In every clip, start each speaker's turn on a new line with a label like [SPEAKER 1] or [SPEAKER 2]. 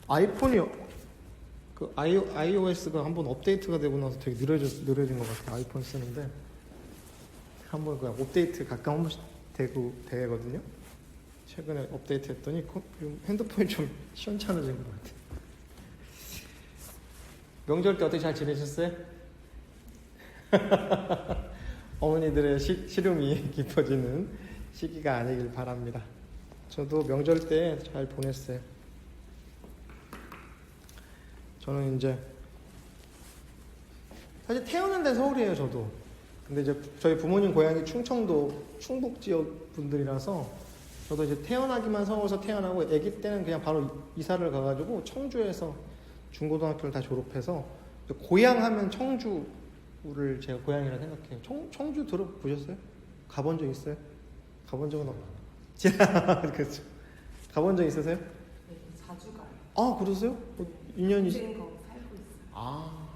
[SPEAKER 1] 아이폰이 그 iOS가 한번 업데이트가 되고 나서 되게 느려진 것 같아요. 아이폰 쓰는데 한번 그 업데이트 가끔 한 번씩 되거든요. 최근에 업데이트 했더니 핸드폰이 좀 시원찮아진 것 같아요. 명절 때 어떻게 잘 지내셨어요? 어머니들의 시름이 깊어지는 시기가 아니길 바랍니다. 저도 명절 때 잘 보냈어요. 저는 이제 사실 태어난 데는 서울이에요. 저도. 근데 이제 저희 부모님 고향이 충청도 충북 지역 분들이라서 저도 이제 태어나기만 서울에서 태어나고 아기 때는 그냥 바로 이사를 가가지고 청주에서 중고등학교를 다 졸업해서 고향 하면 청주를 제가 고향이라 생각해요. 청주 들어보셨어요? 가본 적 있어요? 가본 적은 없어요. 그렇죠. 가본 적 있으세요?
[SPEAKER 2] 네, 자주 가요.
[SPEAKER 1] 아, 그러세요? 인연이
[SPEAKER 2] 동생 거기 살고 있어요.
[SPEAKER 1] 아,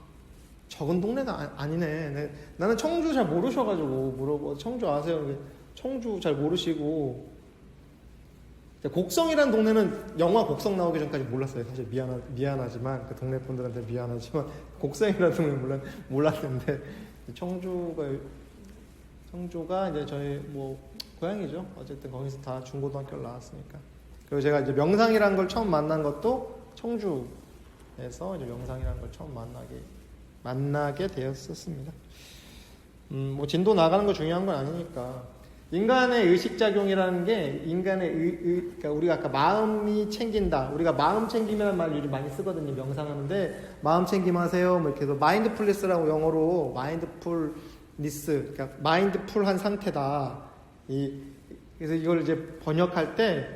[SPEAKER 1] 적은 동네가 아니네. 나는 청주 잘 모르셔가지고 물어보. 청주 아세요? 청주 잘 모르시고 곡성이라는 동네는 영화 곡성 나오기 전까지 몰랐어요. 사실 미안하지만 그 동네 분들한테 미안하지만 곡성이라는 동네 몰랐는데 청주가 이제 저희 뭐 고향이죠. 어쨌든 거기서 다 중고등학교를 나왔으니까. 그리고 제가 이제 명상이라는 걸 처음 만난 것도 청주에서 이제 명상이라는 걸 처음 만나게 되었었습니다. 뭐 진도 나가는 거 중요한 건 아니니까. 인간의 의식작용이라는 게 그러니까 우리가 아까 마음이 챙긴다. 우리가 마음 챙김이라는 말 요즘 많이 쓰거든요. 명상하는데 마음 챙김하세요. 뭐 이렇게 해서 마인드풀리스라고 영어로 마인드풀리스, 그러니까 마인드풀한 상태다. 그래서 이걸 이제 번역할 때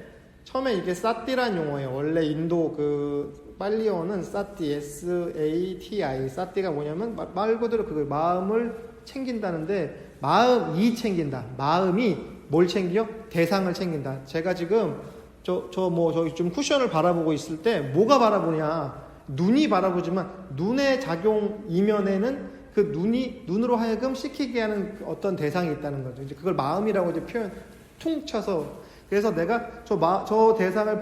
[SPEAKER 1] 처음에 이게 사띠란 용어예요. 원래 인도 그 빨리어는 사띠, S-A-T-I. 사띠가 뭐냐면 말 그대로 그 마음을 챙긴다는데 마음이 챙긴다. 마음이 뭘 챙겨? 대상을 챙긴다. 제가 지금 저기 좀 쿠션을 바라보고 있을 때 뭐가 바라보냐? 눈이 바라보지만 눈의 작용 이면에는 그 눈으로 하여금 시키게 하는 어떤 대상이 있다는 거죠. 이제 그걸 마음이라고 이제 표현 퉁쳐서 그래서 내가 저 대상을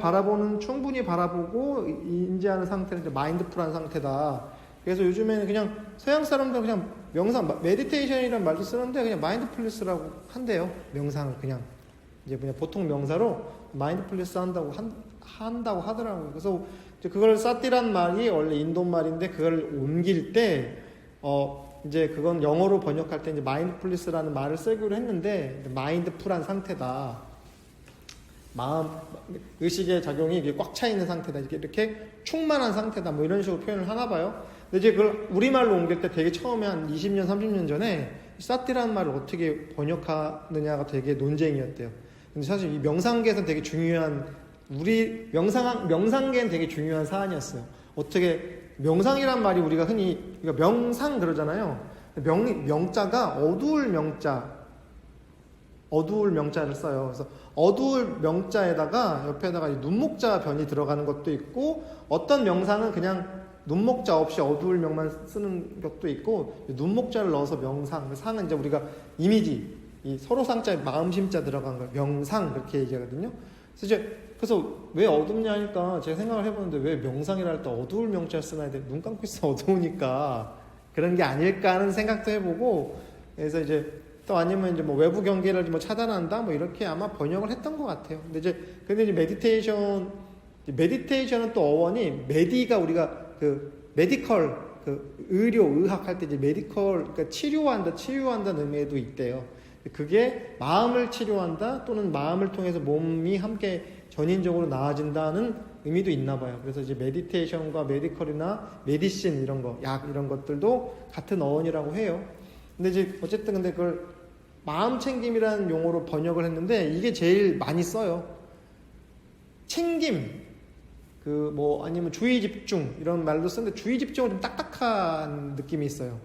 [SPEAKER 1] 충분히 바라보고 인지하는 상태는 이제 마인드풀한 상태다. 그래서 요즘에는 그냥 서양 사람들은 그냥 명상, 메디테이션이라는 말도 쓰는데 그냥 마인드풀리스라고 한대요. 명상을 그냥 보통 명사로 마인드풀리스 한다고 하더라고요. 그래서 이제 그걸 사띠란 말이 원래 인도 말인데 그걸 옮길 때 이제 그건 영어로 번역할 때 이제 마인드풀리스라는 말을 쓰기로 했는데 마인드풀한 상태다. 마음, 의식의 작용이 꽉 차 있는 상태다. 이렇게 충만한 상태다. 뭐 이런 식으로 표현을 하나 봐요. 근데 이제 그걸 우리말로 옮길 때 되게 처음에 한 20년, 30년 전에 사띠라는 말을 어떻게 번역하느냐가 되게 논쟁이었대요. 근데 사실 이 명상계에서는 되게 중요한, 명상계는 되게 중요한 사안이었어요. 어떻게, 명상이란 말이 우리가 흔히, 명상 그러잖아요. 명자가 어두울 명자를 써요. 그래서 어두울 명자에다가 옆에다가 눈목자 변이 들어가는 것도 있고 어떤 명상은 그냥 눈목자 없이 어두울 명만 쓰는 것도 있고 눈목자를 넣어서 명상, 상은 이제 우리가 이미지, 이 서로 상자에 마음심자 들어간 걸 명상 그렇게 얘기하거든요. 그래서 왜 어둡냐 하니까 제가 생각을 해보는데 왜 명상이라 할 때 어두울 명자를 쓰나 돼? 눈 감고 있으면 어두우니까 그런 게 아닐까 하는 생각도 해보고 그래서 이제 또 아니면 이제 뭐 외부 경계를 뭐 차단한다 뭐 이렇게 아마 번역을 했던 것 같아요. 근데 이제 메디테이션은 또 어원이 메디가 우리가 그 메디컬 그 의학 할 때 이제 메디컬 그러니까 치료한다는 의미에도 있대요. 그게 마음을 치료한다 또는 마음을 통해서 몸이 함께 전인적으로 나아진다는 의미도 있나 봐요. 그래서 이제 메디테이션과 메디컬이나 메디신 이런 거, 약 이런 것들도 같은 어원이라고 해요. 근데 이제 어쨌든 근데 그걸 마음 챙김이라는 용어로 번역을 했는데 이게 제일 많이 써요. 챙김, 아니면 주의 집중 이런 말도 쓰는데 주의 집중은 좀 딱딱한 느낌이 있어요.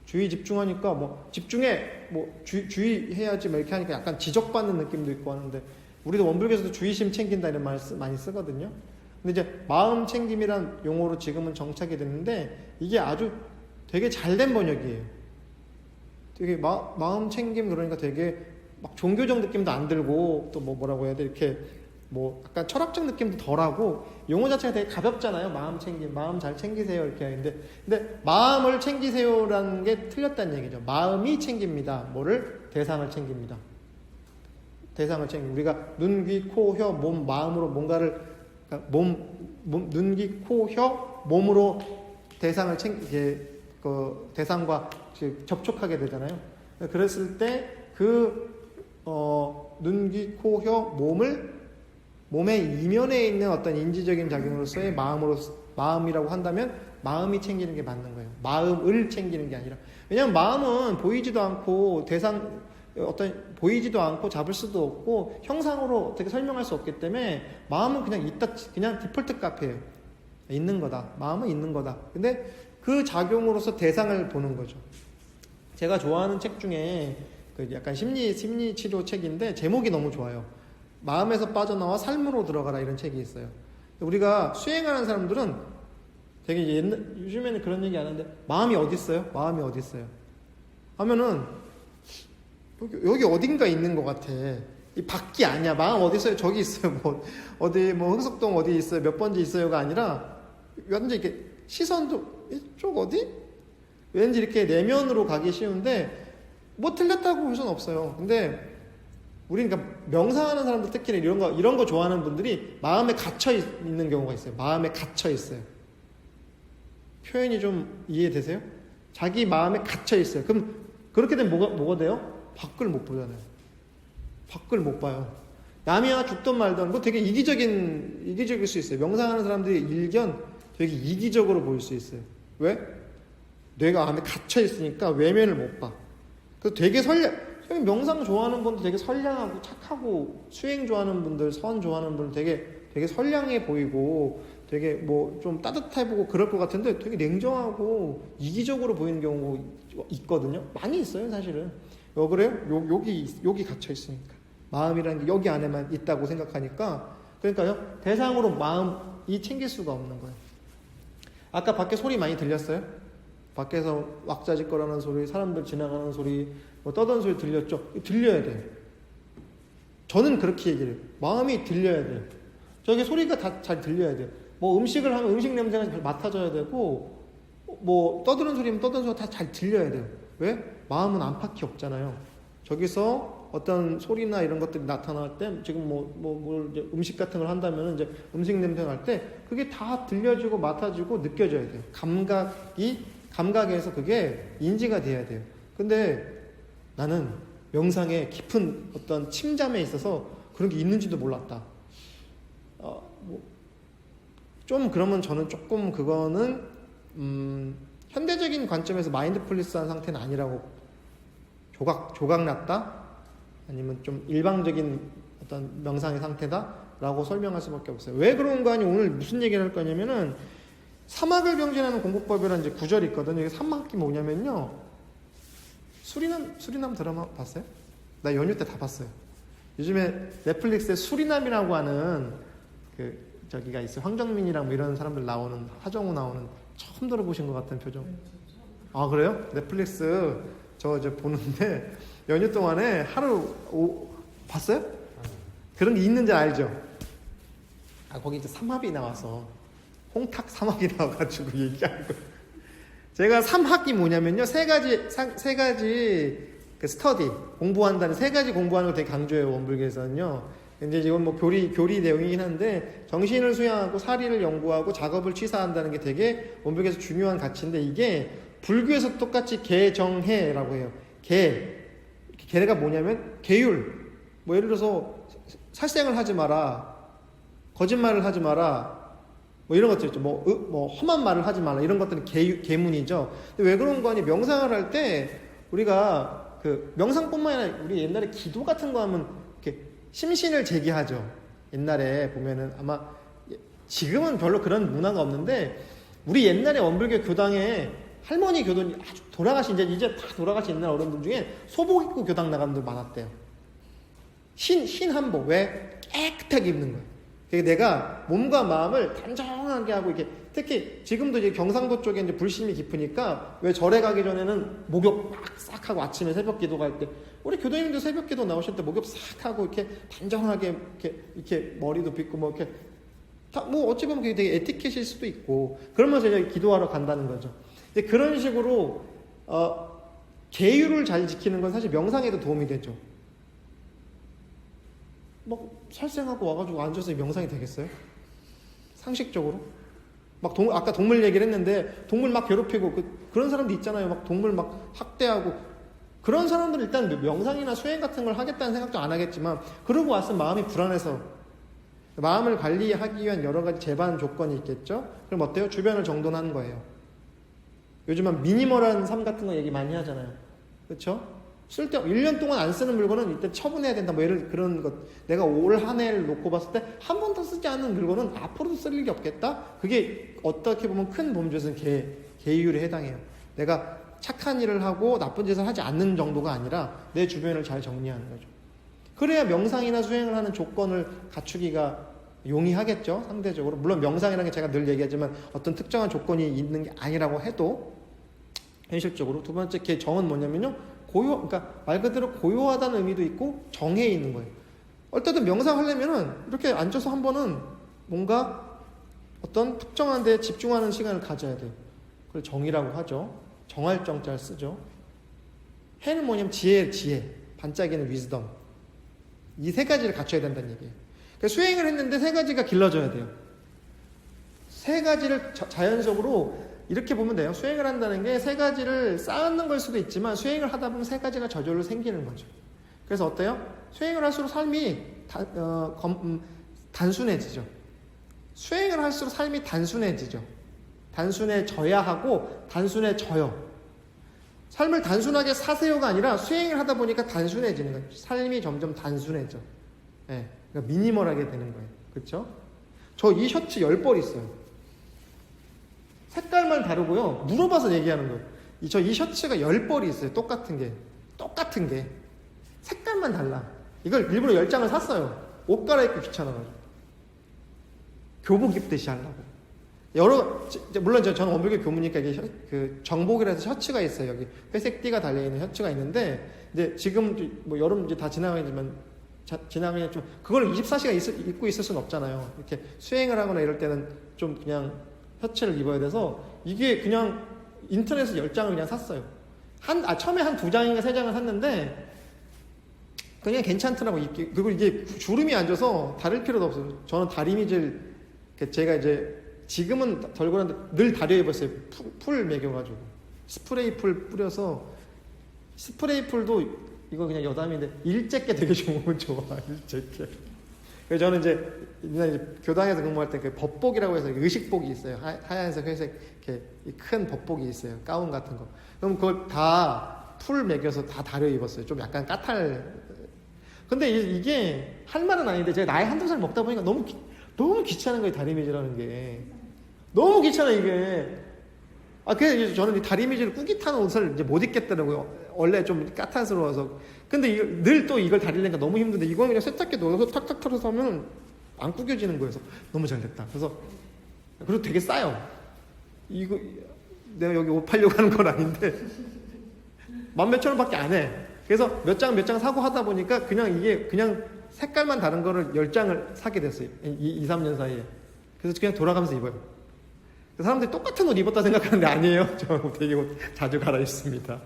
[SPEAKER 1] 주의 집중하니까 집중해, 주의해야지 이렇게 하니까 약간 지적받는 느낌도 있고 하는데 우리도 원불교에서도 주의심 챙긴다 이런 말 많이 쓰거든요. 근데 이제 마음 챙김이란 용어로 지금은 정착이 됐는데 이게 아주 되게 잘된 번역이에요. 되게 마음 챙김 그러니까 되게 막 종교적 느낌도 안 들고 또 뭐라고 해야 돼 이렇게 뭐 약간 철학적 느낌도 덜하고 용어 자체가 되게 가볍잖아요. 마음 잘 챙기세요 이렇게 하는데 근데 마음을 챙기세요라는 게 틀렸다는 얘기죠. 마음이 챙깁니다. 뭐를? 대상을 챙깁니다. 대상을 챙깁니다. 우리가 눈, 귀, 코, 혀, 몸, 마음으로 뭔가를 그러니까 눈, 귀, 코, 혀, 몸으로 대상을 대상과 접촉하게 되잖아요. 그랬을 때 눈, 귀, 코, 혀, 몸의 이면에 있는 어떤 인지적인 작용으로서의 마음이라고 한다면 마음이 챙기는 게 맞는 거예요. 마음을 챙기는 게 아니라. 왜냐하면 마음은 보이지도 않고 보이지도 않고 잡을 수도 없고 형상으로 어떻게 설명할 수 없기 때문에 마음은 그냥 디폴트 값이에요. 있는 거다. 마음은 있는 거다. 근데 그 작용으로서 대상을 보는 거죠. 제가 좋아하는 책 중에 그 약간 심리 치료 책인데 제목이 너무 좋아요. 마음에서 빠져나와 삶으로 들어가라 이런 책이 있어요. 우리가 수행하는 사람들은 되게 요즘에는 그런 얘기 안 하는데 마음이 어디 있어요? 마음이 어디 있어요? 하면은 여기 어딘가 있는 것 같아. 이 밖이 아니야. 마음 어디 있어요? 저기 있어요. 흥석동 어디 있어요? 몇 번지 있어요가 아니라 완전 이렇게 시선도 이쪽 어디? 왠지 이렇게 내면으로 가기 쉬운데 뭐 틀렸다고 볼 수는 없어요. 근데 우리는 그러니까 명상하는 사람들 특히 이런 거 좋아하는 분들이 마음에 갇혀 있는 경우가 있어요. 마음에 갇혀 있어요. 표현이 좀 이해되세요? 자기 마음에 갇혀 있어요. 그럼 그렇게 되면 뭐가 돼요? 밖을 못 보잖아요. 밖을 못 봐요. 남이야 죽든 말든 뭐 되게 이기적일 수 있어요. 명상하는 사람들의 일견 되게 이기적으로 보일 수 있어요. 왜? 뇌가 안에 갇혀 있으니까 외면을 못 봐. 그래서 되게 명상 좋아하는 분들 되게 선량하고 착하고 수행 좋아하는 분들, 선 좋아하는 분들 되게 선량해 보이고 되게 뭐 좀 따뜻해 보고 그럴 것 같은데 되게 냉정하고 이기적으로 보이는 경우가 있거든요. 많이 있어요, 사실은. 왜 그래요? 여기 갇혀 있으니까. 마음이라는 게 여기 안에만 있다고 생각하니까 그러니까요. 대상으로 마음이 챙길 수가 없는 거예요. 아까 밖에 소리 많이 들렸어요? 밖에서 왁자지껄하는 소리, 사람들 지나가는 소리, 뭐 떠드는 소리 들렸죠? 들려야 돼요. 저는 그렇게 얘기를 해요. 마음이 들려야 돼요. 저게 소리가 다 잘 들려야 돼요. 뭐 음식을 하면 음식 냄새가 잘 맡아져야 되고, 뭐 떠드는 소리면 떠드는 소리가 다 잘 들려야 돼요. 왜? 마음은 안팎이 없잖아요. 저기서 어떤 소리나 이런 것들이 나타날 때, 지금 이제 음식 같은 걸 한다면 이제 음식 냄새 날 때, 그게 다 들려지고 맡아지고 느껴져야 돼요. 감각에서 그게 인지가 돼야 돼요. 근데 나는 명상에 깊은 어떤 침잠에 있어서 그런 게 있는지도 몰랐다. 좀 그러면 저는 조금 그거는 현대적인 관점에서 마인드풀리스한 상태는 아니라고 조각났다? 아니면 좀 일방적인 어떤 명상의 상태다라고 설명할 수밖에 없어요. 왜 그런가 하니 오늘 무슨 얘기를 할 거냐면은 사막을 병진하는 공부법이라는 이제 구절이 있거든요. 이게 사막이 뭐냐면요. 수리남 드라마 봤어요? 나 연휴 때 다 봤어요. 요즘에 넷플릭스에 수리남이라고 하는 저기가 있어요. 황정민이랑 뭐 이런 사람들 나오는, 하정우 나오는, 처음 들어보신 것 같은 표정. 아, 그래요? 넷플릭스 저 이제 보는데 연휴 동안에 봤어요? 그런 게 있는지 알죠? 거기 이제 삼합이 나와서 홍탁 삼합이 나와가지고 얘기하는 거예요. 제가 삼합이 뭐냐면요. 세 가지 그 스터디, 공부한다는 세 가지 공부하는 거 되게 강조해요. 원불교에서는요. 이제 이건 뭐 교리 내용이긴 한데 정신을 수양하고 사리를 연구하고 작업을 취사한다는 게 되게 원불교에서 중요한 가치인데 이게 불교에서 똑같이 개정해라고 해요. 개가 뭐냐면 계율. 뭐 예를 들어서 살생을 하지 마라, 거짓말을 하지 마라, 뭐 이런 것들 있죠. 뭐 험한 말을 하지 말라 이런 것들은 계문이죠. 근데 왜 그런 거 아니 명상을 할 때 우리가 그 명상뿐만 아니라 우리 옛날에 기도 같은 거 하면 이렇게 심신을 제기하죠. 옛날에 보면은 아마 지금은 별로 그런 문화가 없는데 우리 옛날에 원불교 교당에 할머니 교도님 아주 돌아가신 이제 다 돌아가신 옛날 어른들 중에 소복 입고 교당 나가는 분들 많았대요. 흰 한복 왜 깨끗하게 입는 거예요. 그러니까 내가 몸과 마음을 단정하게 하고 이렇게 특히 지금도 이제 경상도 쪽에 이제 불심이 깊으니까 왜 절에 가기 전에는 목욕 막 싹 하고 아침에 새벽 기도 갈 때 우리 교도님도 새벽 기도 나오실 때 목욕 싹 하고 이렇게 단정하게 이렇게 머리도 빗고 뭐 이렇게 다 뭐 어찌 보면 그게 되게 에티켓일 수도 있고 그러면서 이제 기도하러 간다는 거죠. 이제 그런 식으로 계율을 잘 지키는 건 사실 명상에도 도움이 되죠. 막 살생하고 와가지고 앉아서 명상이 되겠어요? 상식적으로? 막 아까 동물 얘기를 했는데 동물 막 괴롭히고 그런 사람도 있잖아요. 막 동물 막 학대하고 그런 사람들은 일단 명상이나 수행 같은 걸 하겠다는 생각도 안 하겠지만 그러고 왔으면 마음이 불안해서 마음을 관리하기 위한 여러 가지 제반 조건이 있겠죠. 그럼 어때요? 주변을 정돈하는 거예요. 요즘은 미니멀한 삶 같은 거 얘기 많이 하잖아요. 그렇죠? 1년 동안 안 쓰는 물건은 일단 처분해야 된다. 뭐 예를 그런 것. 내가 올 한 해를 놓고 봤을 때 한 번도 쓰지 않는 물건은 앞으로도 쓸 일이 없겠다. 그게 어떻게 보면 큰 범죄에서는 계율에 해당해요. 내가 착한 일을 하고 나쁜 짓을 하지 않는 정도가 아니라 내 주변을 잘 정리하는 거죠. 그래야 명상이나 수행을 하는 조건을 갖추기가 용이하겠죠. 상대적으로. 물론 명상이라는 게 제가 늘 얘기하지만 어떤 특정한 조건이 있는 게 아니라고 해도 현실적으로. 두 번째 그 정은 뭐냐면요. 그러니까 말 그대로 고요하다는 의미도 있고 정해 있는 거예요. 어쨌든 명상하려면은 이렇게 앉아서 한 번은 뭔가 어떤 특정한 데에 집중하는 시간을 가져야 돼요. 그걸 정이라고 하죠. 정할 정자를 쓰죠. 해는 뭐냐면 지혜, 반짝이는 위즈덤. 이 세 가지를 갖춰야 된다는 얘기예요. 그러니까 수행을 했는데 세 가지가 길러져야 돼요. 세 가지를 자연적으로 이렇게 보면 돼요. 수행을 한다는 게 세 가지를 쌓는 걸 수도 있지만 수행을 하다 보면 세 가지가 저절로 생기는 거죠. 그래서 어때요? 수행을 할수록 삶이 단순해지죠. 수행을 할수록 삶이 단순해지죠. 단순해져야 하고 단순해져요. 삶을 단순하게 사세요가 아니라 수행을 하다 보니까 단순해지는 거예요. 삶이 점점 단순해져. 네, 그러니까 미니멀하게 되는 거예요. 그렇죠? 저 이 셔츠 10벌 있어요. 색깔만 다르고요. 물어봐서 얘기하는 거예요. 이 셔츠가 10벌이 있어요. 똑같은 게. 색깔만 달라. 이걸 일부러 10장을 샀어요. 옷 갈아입기 귀찮아가지고. 교복 입듯이 하려고. 물론 저는 원불교 교무니까 이게 그 정복이라서 셔츠가 있어요. 여기 회색 띠가 달려있는 셔츠가 있는데, 이제 지금 뭐 여름 이제 다 지나가지만, 좀, 그걸 24시간 입고 있을 수는 없잖아요. 이렇게 수행을 하거나 이럴 때는 좀 그냥 셔츠를 입어야 돼서, 이게 그냥 인터넷에서 10장을 그냥 샀어요. 처음에 한 2장인가 3장을 샀는데, 그냥 괜찮더라고, 입기. 그리고 이게 주름이 안 져서 다릴 필요도 없어요. 저는 다리미질, 제가 이제, 지금은 덜 그런데 늘 다려 입었어요. 풀 매겨가지고. 스프레이 풀 뿌려서, 스프레이 풀도 이거 그냥 여담인데, 일제게 되게 좋아, 일제게. 그래서 저는 이제 교당에서 근무할 때 그 법복이라고 해서 의식복이 있어요. 하얀색, 회색, 이렇게 큰 법복이 있어요. 가운 같은 거. 그럼 그걸 다 풀 매겨서 다 다려 입었어요. 좀 약간 근데 이게 할 말은 아닌데, 제가 나이 한두 살 먹다 보니까 너무 귀찮은 거예요, 다리미질하는 게. 너무 귀찮아, 이게. 그래서 저는 이 다리미질 꾸깃한 옷을 이제 못 입겠더라고요. 원래 좀 까탈스러워서. 근데 늘 또 이걸 다리려니까 너무 힘든데, 이건 그냥 세탁기에 넣어서 탁탁 털어서 하면 안 구겨지는 거여서 너무 잘 됐다. 그리고 되게 싸요. 이거, 내가 여기 옷 팔려고 하는 건 아닌데, 10,000몇천 원밖에 안 해. 그래서 몇 장 사고 하다 보니까 그냥 색깔만 다른 거를 10장을 사게 됐어요. 2-3년 사이에. 그래서 그냥 돌아가면서 입어요. 사람들이 똑같은 옷 입었다 생각하는데 아니에요. 저 되게 옷 자주 갈아입습니다.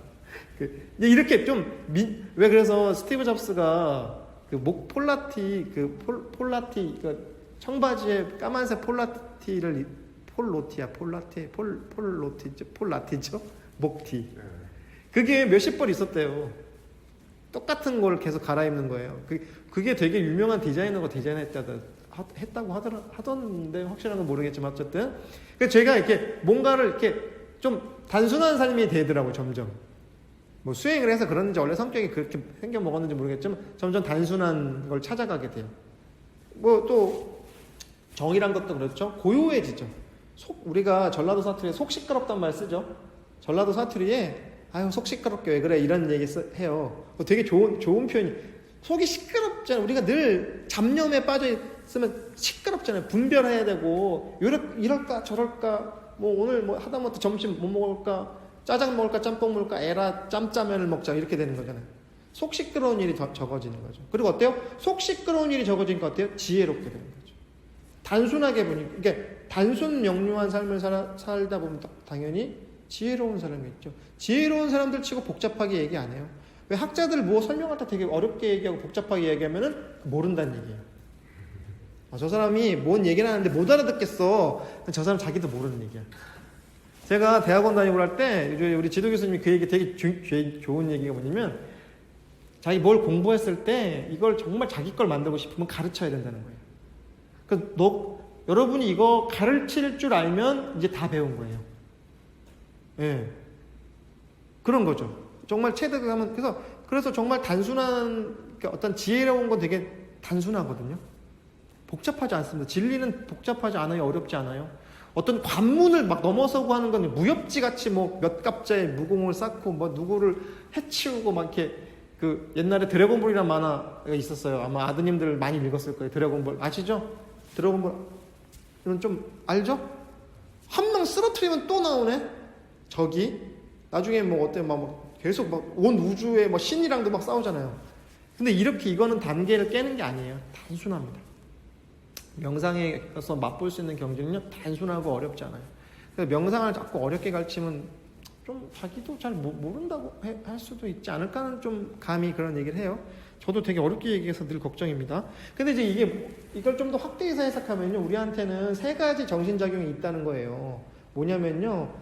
[SPEAKER 1] 이렇게 왜 그래서 스티브 잡스가 폴라티, 청바지에 까만색 폴라티죠? 목티. 그게 몇십 벌 있었대요. 똑같은 걸 계속 갈아입는 거예요. 그게 되게 유명한 디자이너가 했다고 하던데 확실한 건 모르겠지만 어쨌든. 그래서 제가 이렇게 뭔가를 이렇게 좀 단순한 삶이 되더라고요, 점점. 뭐 수행을 해서 그런지 원래 성격이 그렇게 생겨 먹었는지 모르겠지만 점점 단순한 걸 찾아가게 돼요. 뭐 또 정이란 것도 그렇죠. 고요해지죠. 우리가 전라도 사투리에 속 시끄럽단 말 쓰죠. 전라도 사투리에 속 시끄럽게 왜 그래 이런 얘기 해요. 되게 좋은 표현이. 속이 시끄럽잖아. 우리가 늘 잡념에 빠져 쓰면 시끄럽잖아요. 분별해야 되고 이럴까 저럴까 뭐 오늘 뭐 하다못해 점심 뭐 먹을까 짜장 먹을까 짬뽕 먹을까 에라 짬짜면을 먹자 이렇게 되는 거잖아요. 속 시끄러운 일이 적어지는 거죠. 그리고 어때요? 속 시끄러운 일이 적어지니까 어때요? 지혜롭게 되는 거죠. 단순하게 보니 이게 단순 명료한 삶을 살다 보면 당연히 지혜로운 사람이 있죠. 지혜로운 사람들 치고 복잡하게 얘기 안 해요. 왜 학자들 뭐 설명할 때 되게 어렵게 얘기하고 복잡하게 얘기하면은 모른다는 얘기예요. 저 사람이 뭔 얘기를 하는데 못 알아듣겠어. 저 사람 자기도 모르는 얘기야. 제가 대학원 다니고 할 때 우리 지도 교수님이 그 얘기 되게 좋은 얘기가 뭐냐면 자기 뭘 공부했을 때 이걸 정말 자기 걸 만들고 싶으면 가르쳐야 된다는 거예요. 그러니까 여러분이 이거 가르칠 줄 알면 이제 다 배운 거예요. 예. 그런 거죠. 정말 체득하면 그래서 정말 단순한 어떤 지혜로운 건 되게 단순하거든요. 복잡하지 않습니다. 진리는 복잡하지 않아요. 어렵지 않아요. 어떤 관문을 막 넘어서고 하는 건 무협지 같이 뭐 몇 갑자에 무공을 쌓고 뭐 누구를 해치우고 막 이렇게 그 옛날에 드래곤볼이라는 만화가 있었어요. 아마 아드님들 많이 읽었을 거예요. 드래곤볼 아시죠? 드래곤볼 이건 좀 알죠? 한 명 쓰러뜨리면 또 나오네. 적이 나중에 뭐 어때 막 계속 막 온 우주에 뭐 신이랑도 막 싸우잖아요. 근데 이렇게 이거는 단계를 깨는 게 아니에요. 단순합니다. 명상에서 맛볼 수 있는 경지는요 단순하고 어렵지 않아요. 그래서 명상을 자꾸 어렵게 가르치면 좀 자기도 잘 모른다고 할 수도 있지 않을까 하는 좀 감히 그런 얘기를 해요. 저도 되게 어렵게 얘기해서 늘 걱정입니다. 근데 이제 이걸 좀 더 확대해서 해석하면요 우리한테는 세 가지 정신작용이 있다는 거예요. 뭐냐면요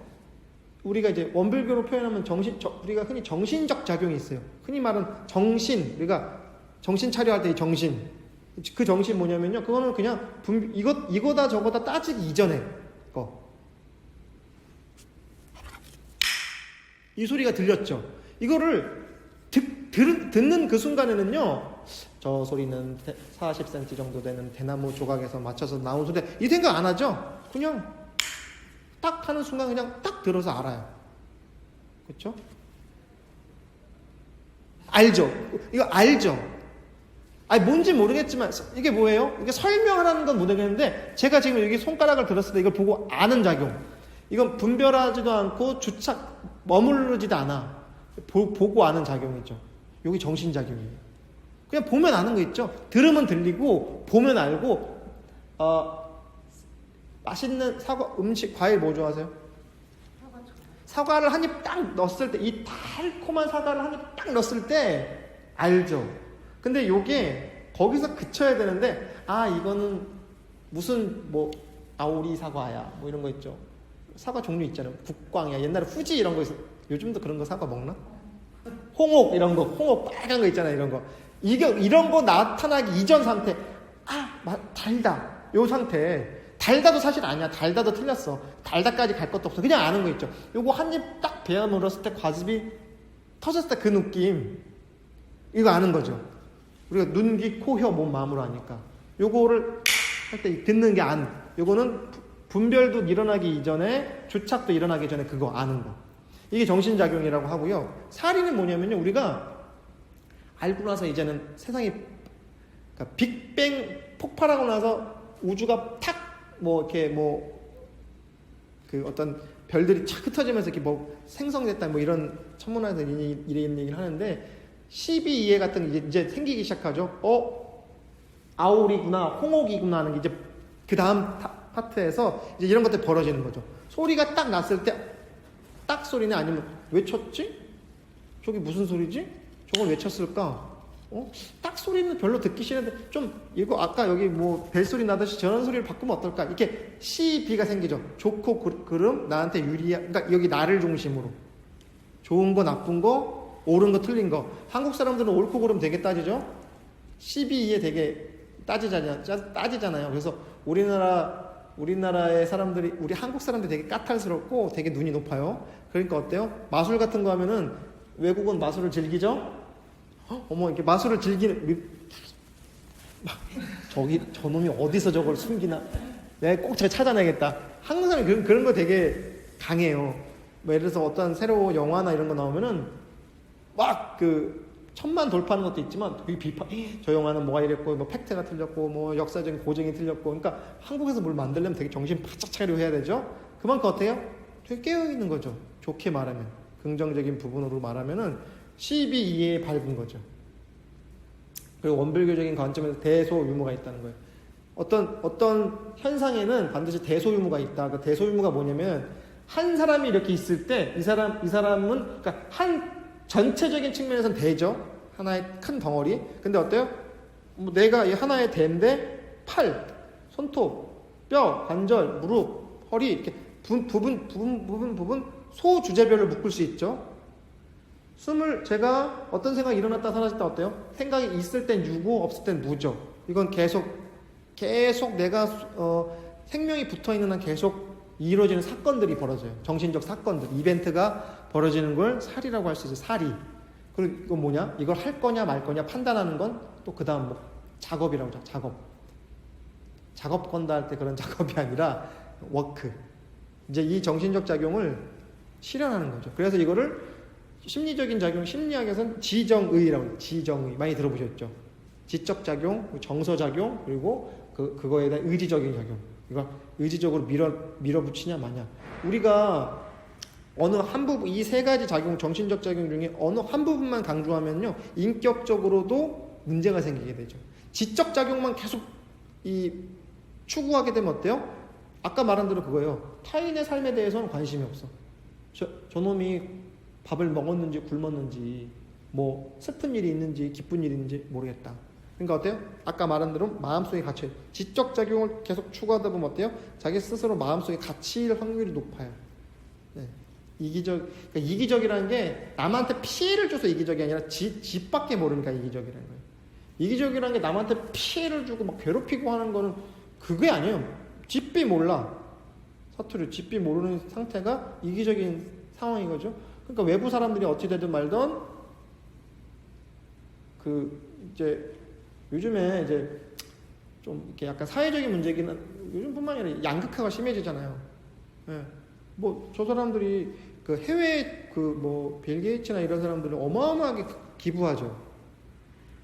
[SPEAKER 1] 우리가 이제 원불교로 표현하면 우리가 흔히 정신적 작용이 있어요. 흔히 말하는 정신, 우리가 정신 차려 할 때 이 정신, 그 정신 뭐냐면요, 그거는 그냥 이거다 저거다 따지기 이전에 거. 이 소리가 들렸죠. 이거를 듣는 그 순간에는요, 저 소리는 40cm 정도 되는 대나무 조각에서 맞춰서 나온 소리, 이 생각 안 하죠. 그냥 딱 하는 순간 그냥 딱 들어서 알아요. 그렇죠? 알죠? 이거 알죠? 아니 뭔지 모르겠지만 이게 뭐예요? 이게 설명하라는 건 모르겠는데 제가 지금 여기 손가락을 들었을 때 이걸 보고 아는 작용. 이건 분별하지도 않고 머무르지도 않아. 보고 아는 작용이죠. 여기 정신작용이에요. 그냥 보면 아는 거 있죠? 들으면 들리고 보면 알고 맛있는 사과, 음식, 과일 뭐 좋아하세요? 사과를 한 입 딱 넣었을 때, 이 달콤한 사과를 한 입 딱 넣었을 때 알죠? 근데 요게 거기서 그쳐야 되는데, 이거는 무슨 뭐 아오리 사과야 뭐 이런 거 있죠. 사과 종류 있잖아요. 국광이야. 옛날에 후지 이런 거 있어. 요즘도 그런 거 사과 먹나? 홍옥 이런 거, 홍옥 빨간 거 있잖아요. 이런 거. 이런 거 나타나기 이전 상태. 달다. 요 상태. 달다도 사실 아니야. 달다도 틀렸어. 달다까지 갈 것도 없어. 그냥 아는 거 있죠. 요거 한 입 딱 베어 물었을 때 과즙이 터졌을 때 그 느낌. 이거 아는 거죠. 우리가 눈, 귀, 코, 혀, 몸, 마음으로 하니까. 요거를 할 때 듣는 게 요거는 분별도 일어나기 이전에, 주착도 일어나기 전에 그거 아는 거. 이게 정신작용이라고 하고요. 사리는 뭐냐면요. 우리가 알고 나서 이제는 세상이, 그러니까 빅뱅 폭발하고 나서 우주가 그 어떤 별들이 착 흩어지면서 이렇게 뭐 생성됐다 뭐 이런 천문학에서 이런 얘기를 하는데 12이해 같은 게 이제 생기기 시작하죠. 아오리구나, 홍옥이구나 하는 게 이제 그 다음 파트에서 이제 이런 것들이 벌어지는 거죠. 소리가 딱 났을 때 딱 소리네 아니면 왜 쳤지? 저게 무슨 소리지? 저걸 왜 쳤을까? 딱 소리는 별로 듣기 싫은데 좀 이거 아까 여기 뭐 벨소리 나듯이 저런 소리를 바꾸면 어떨까? 이렇게 C, B가 생기죠. 좋고 그름 나한테 유리야. 그러니까 여기 나를 중심으로 좋은 거 나쁜 거 옳은 거 틀린 거. 한국 사람들은 옳고 그름 되게 따지죠. C, B에 되게 따지잖아요. 그래서 우리나라의 사람들이 우리 한국 사람들이 되게 까탈스럽고 되게 눈이 높아요. 그러니까 어때요? 마술 같은 거 하면은 외국은 마술을 즐기죠. 이렇게 마술을 즐기는 저놈이 어디서 저걸 숨기나? 내가 꼭 찾아내겠다. 한국 사람이 그런 거 되게 강해요. 뭐 예를 들어서 어떤 새로운 영화나 이런 거 나오면은 막 천만 돌파하는 것도 있지만 되게 비판, 저 영화는 뭐가 이랬고, 뭐 팩트가 틀렸고, 뭐 역사적인 고증이 틀렸고, 그러니까 한국에서 뭘 만들려면 되게 정신 바짝 차리고 해야 되죠. 그만큼 어때요? 되게 깨어 있는 거죠. 좋게 말하면, 긍정적인 부분으로 말하면은 12이에 밝은 거죠. 그리고 원불교적인 관점에서 대소유무가 있다는 거예요. 어떤 현상에는 반드시 대소유무가 있다. 그 대소유무가 뭐냐면 한 사람이 이렇게 있을 때 이 사람은 그러니까 한 전체적인 측면에서는 대죠. 하나의 큰 덩어리. 근데 어때요? 뭐 내가 이 하나의 대인데 팔, 손톱, 뼈, 관절, 무릎, 허리 이렇게 부분 소주제별로 묶을 수 있죠. 제가 어떤 생각이 일어났다 사라졌다 어때요? 생각이 있을 땐 유고 없을 땐 무죠. 이건 계속 내가 생명이 붙어있는 한 계속 이루어지는 사건들이 벌어져요. 정신적 사건들, 이벤트가 벌어지는 걸 살이라고 할 수 있어요. 살이. 그리고 이건 뭐냐? 이걸 할 거냐 말 거냐 판단하는 건 또 그 다음 뭐 작업이라고 하죠. 작업 건다 할 때 그런 작업이 아니라 워크. 이제 이 정신적 작용을 실현하는 거죠. 그래서 이거를 심리적인 작용, 심리학에서는 지정의라고 해요. 지정의. 많이 들어보셨죠? 지적 작용, 정서 작용, 그리고 그거에 대한 의지적인 작용. 이거 의지적으로 밀어붙이냐 마냐. 우리가 어느 한 부분, 이 세 가지 작용, 정신적 작용 중에 어느 한 부분만 강조하면요, 인격적으로도 문제가 생기게 되죠. 지적 작용만 계속 추구하게 되면 어때요? 아까 말한 대로 그거예요. 타인의 삶에 대해서는 관심이 없어. 저놈이 밥을 먹었는지 굶었는지, 뭐 슬픈 일이 있는지 기쁜 일이 있는지 모르겠다. 그러니까 어때요? 아까 말한 대로 마음속에 갇혀요. 지적 작용을 계속 추구하다 보면 어때요? 자기 스스로 마음속에 갇힐 확률이 높아요. 네. 그러니까 이기적이라는 게 남한테 피해를 줘서 이기적이 아니라 집밖에 모르니까 이기적이라는 거예요. 이기적이라는 게 남한테 피해를 주고 막 괴롭히고 하는 거는 그게 아니에요. 집비 몰라. 사투리 집비 모르는 상태가 이기적인 상황인 거죠. 그러니까 외부 사람들이 어찌 되든 말든 이제 요즘에 이제 좀 이렇게 약간 사회적인 문제기는 요즘뿐만 아니라 양극화가 심해지잖아요. 예. 뭐 저 사람들이 그 해외 뭐 빌 게이츠나 이런 사람들은 어마어마하게 기부하죠.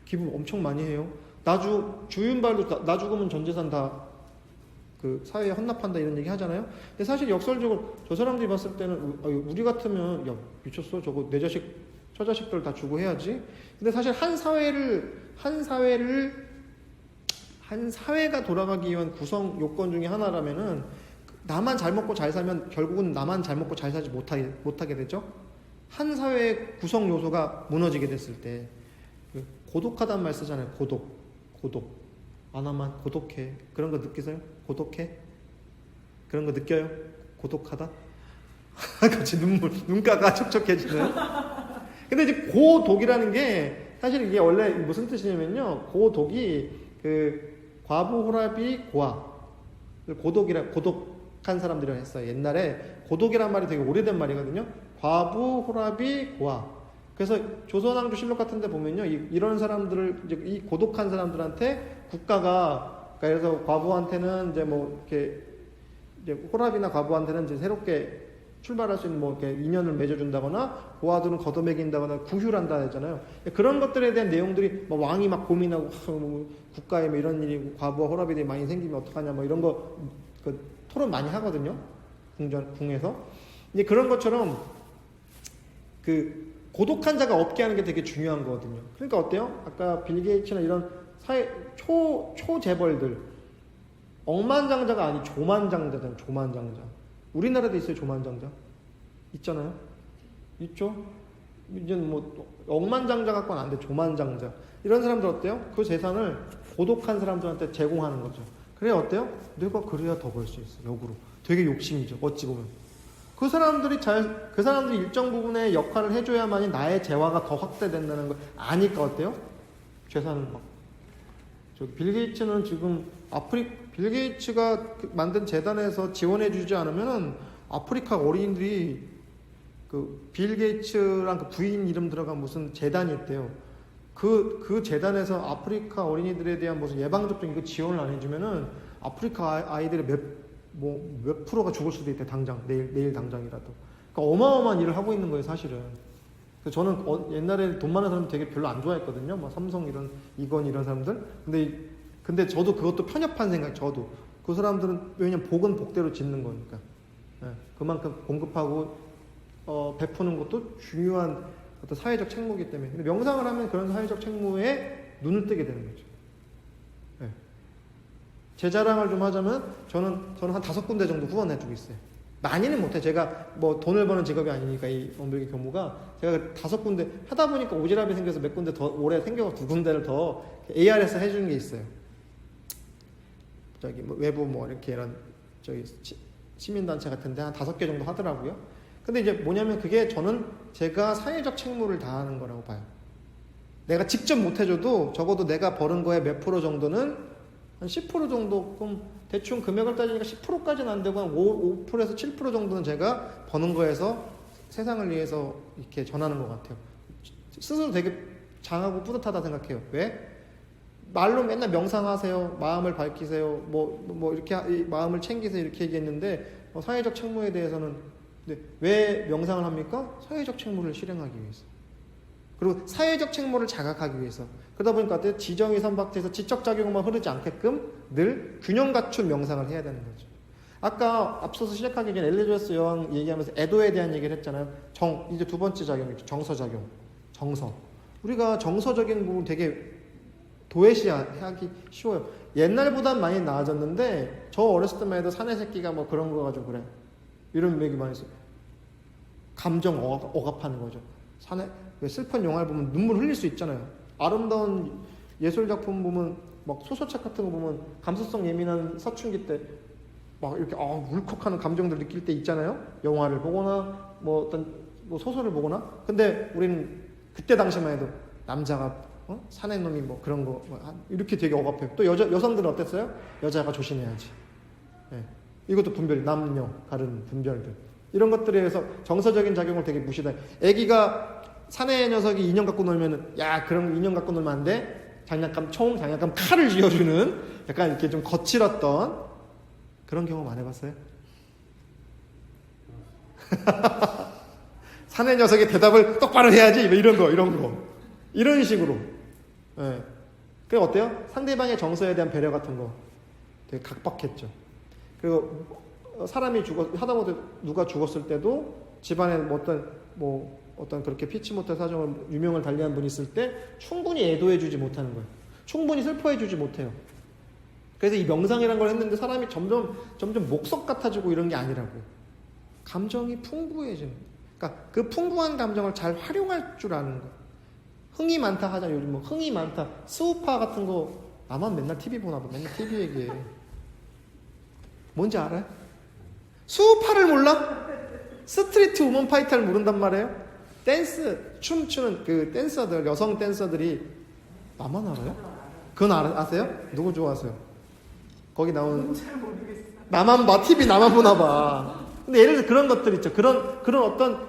[SPEAKER 1] 기부 엄청 많이 해요. 주윤발도 나 죽으면 전 재산 다 그 사회에 헌납한다 이런 얘기 하잖아요. 근데 사실 역설적으로 저 사람들이 봤을 때는 우리 같으면 야 미쳤어 저거 내 자식 저 자식들 다 주고 해야지. 근데 사실 한 사회가 돌아가기 위한 구성 요건 중에 하나라면은 나만 잘 먹고 잘 살면 결국은 나만 잘 먹고 잘 살지 못하게 되죠. 한 사회의 구성 요소가 무너지게 됐을 때 고독하다는 말 쓰잖아요. 고독. 아나만 고독해. 그런 거 느끼세요? 고독해? 그런 거 느껴요? 고독하다? 같이 눈가가 촉촉해지는. 근데 이제 고독이라는 게 사실 이게 원래 무슨 뜻이냐면요. 고독이 과부 호라비 고아. 고독한 사람들이라 했어요. 옛날에 고독이란 말이 되게 오래된 말이거든요. 과부 호라비 고아. 그래서 조선왕조 실록 같은 데 보면요. 이런 사람들을, 이제 이 고독한 사람들한테 국가가, 그래서 과부한테는 이제 뭐, 이렇게, 이제 호랍이나 과부한테는 이제 새롭게 출발할 수 있는 뭐, 이렇게 인연을 맺어준다거나, 고아들은 걷어먹인다거나, 구휼한다 하잖아요. 그런 것들에 대한 내용들이, 뭐 왕이 막 고민하고, 뭐 국가에 뭐 이런 일이, 과부와 호랍이 많이 생기면 어떡하냐, 뭐 이런 거, 토론 많이 하거든요. 궁에서. 이제 그런 것처럼, 고독한 자가 없게 하는 게 되게 중요한 거거든요. 그러니까 어때요? 아까 빌 게이츠나 이런 사회 초재벌들 억만장자가 아니 조만장자잖아요. 조만장자. 우리나라도 있어요. 조만장자. 있잖아요. 있죠. 이제는 뭐 억만장자 갖고는 안 돼. 조만장자. 이런 사람들 어때요? 그 재산을 고독한 사람들한테 제공하는 거죠. 그래 어때요? 내가 그래야 더 벌 수 있어. 역으로. 되게 욕심이죠. 어찌 보면. 그 사람들이 일정 부분의 역할을 해줘야만이 나의 재화가 더 확대된다는 걸 아니까 어때요? 재산을 막. 빌 게이츠는 지금 빌 게이츠가 만든 재단에서 지원해주지 않으면은 아프리카 어린이들이 빌 게이츠랑 그 부인 이름 들어간 무슨 재단이 있대요. 그 재단에서 아프리카 어린이들에 대한 무슨 예방접종 이거 지원을 안 해주면은 아프리카 아이들의 몇 프로가 죽을 수도 있대, 당장. 내일 당장이라도. 그러니까 어마어마한 일을 하고 있는 거예요, 사실은. 그래서 저는 옛날에 돈 많은 사람 되게 별로 안 좋아했거든요. 뭐 삼성 이건 이런 사람들. 근데 저도 그것도 편협한 생각. 저도 그 사람들은 왜냐면 복은 복대로 짓는 거니까. 예, 그만큼 공급하고 베푸는 것도 중요한 어떤 사회적 책무이기 때문에. 근데 명상을 하면 그런 사회적 책무에 눈을 뜨게 되는 거죠. 예. 제 자랑을 좀 하자면 저는 한 5군데 정도 후원해주고 있어요. 많이는 못해. 제가 뭐 돈을 버는 직업이 아니니까 이 원불교 교무가 제가 5군데 하다 보니까 오지랖이 생겨서 몇 군데 더 올해 생겨서 2군데를 더 AR에서 해주는 게 있어요. 저기 뭐 외부 뭐 이렇게 이런 저기 시민단체 같은데 한 5개 정도 하더라고요. 근데 이제 뭐냐면 그게 저는 제가 사회적 책무를 다하는 거라고 봐요. 내가 직접 못 해줘도 적어도 내가 버는 거에 몇 프로 정도는 한 10% 정도, 그럼 대충 금액을 따지니까 10%까지는 안 되고 한 5%에서 7% 정도는 제가 버는 거에서 세상을 위해서 이렇게 전하는 것 같아요. 스스로 되게 장하고 뿌듯하다 생각해요. 왜? 말로 맨날 명상하세요. 마음을 밝히세요. 뭐 이렇게 마음을 챙기세요. 이렇게 얘기했는데 사회적 책무에 대해서는 근데 왜 명상을 합니까? 사회적 책무를 실행하기 위해서. 그리고 사회적 책무를 자각하기 위해서. 그러다 보니까 어때요? 지정의 선박지에서 지적작용만 흐르지 않게끔 늘 균형 갖춘 명상을 해야 되는 거죠. 아까 앞서서 시작하기 전에 엘리자베스 여왕 얘기하면서 애도에 대한 얘기를 했잖아요. 이제 두 번째 작용이죠. 정서작용. 정서. 우리가 정서적인 부분 되게 도외시하기 쉬워요. 옛날보단 많이 나아졌는데 저 어렸을 때만 해도 사내 새끼가 뭐 그런 거 가지고 그래. 이런 얘기 많이 있어요. 감정 억압하는 거죠. 왜 슬픈 영화를 보면 눈물 흘릴 수 있잖아요. 아름다운 예술작품 보면 막 소설책 같은 거 보면 감수성 예민한 사춘기 때 막 이렇게 울컥하는 감정들 느낄 때 있잖아요. 영화를 보거나 뭐 어떤 뭐 소설을 보거나. 근데 우리는 그때 당시만 해도 남자가 사내 놈이 뭐 그런 거 이렇게 되게 억압해요. 또 여성들은 어땠어요? 여자가 조심해야지. 네. 이것도 분별, 남녀 가르는 분별들. 이런 것들에 의해서 정서적인 작용을 되게 무시다. 애기가 사내 녀석이 인형 갖고 놀면은 그런 인형 갖고 놀면 안 돼. 장난감 칼을 쥐어주는 약간 이렇게 좀 거칠었던 그런 경험 안 해봤어요? 사내 녀석의 대답을 똑바로 해야지. 이런 거. 이런 식으로. 예. 그게 어때요? 상대방의 정서에 대한 배려 같은 거 되게 각박했죠. 그리고 사람이 하다못해 누가 죽었을 때도 집안에 어떤 그렇게 피치 못할 사정을 유명을 달리한 분이 있을 때 충분히 애도해주지 못하는 거예요. 충분히 슬퍼해주지 못해요. 그래서 이 명상이라는 걸 했는데 사람이 점점 목석 같아지고 이런 게 아니라고. 감정이 풍부해지는 거예요. 그러니까 그 풍부한 감정을 잘 활용할 줄 아는 거예요. 흥이 많다 하자. 요즘 뭐 흥이 많다. 스우파 같은 거 나만 맨날 TV 보나 봐. 맨날 TV 얘기해. 뭔지 알아요? 수우파를 몰라? 스트리트 우먼 파이터를 모른단 말이에요? 춤추는 그 댄서들, 여성 댄서들이 나만 알아요? 그건 아세요? 누구 좋아하세요? 거기 나오는
[SPEAKER 2] 잘 모르겠어요.
[SPEAKER 1] 나만 봐. TV 나만 보나 봐. 근데 예를 들어 그런 것들 있죠. 그런 어떤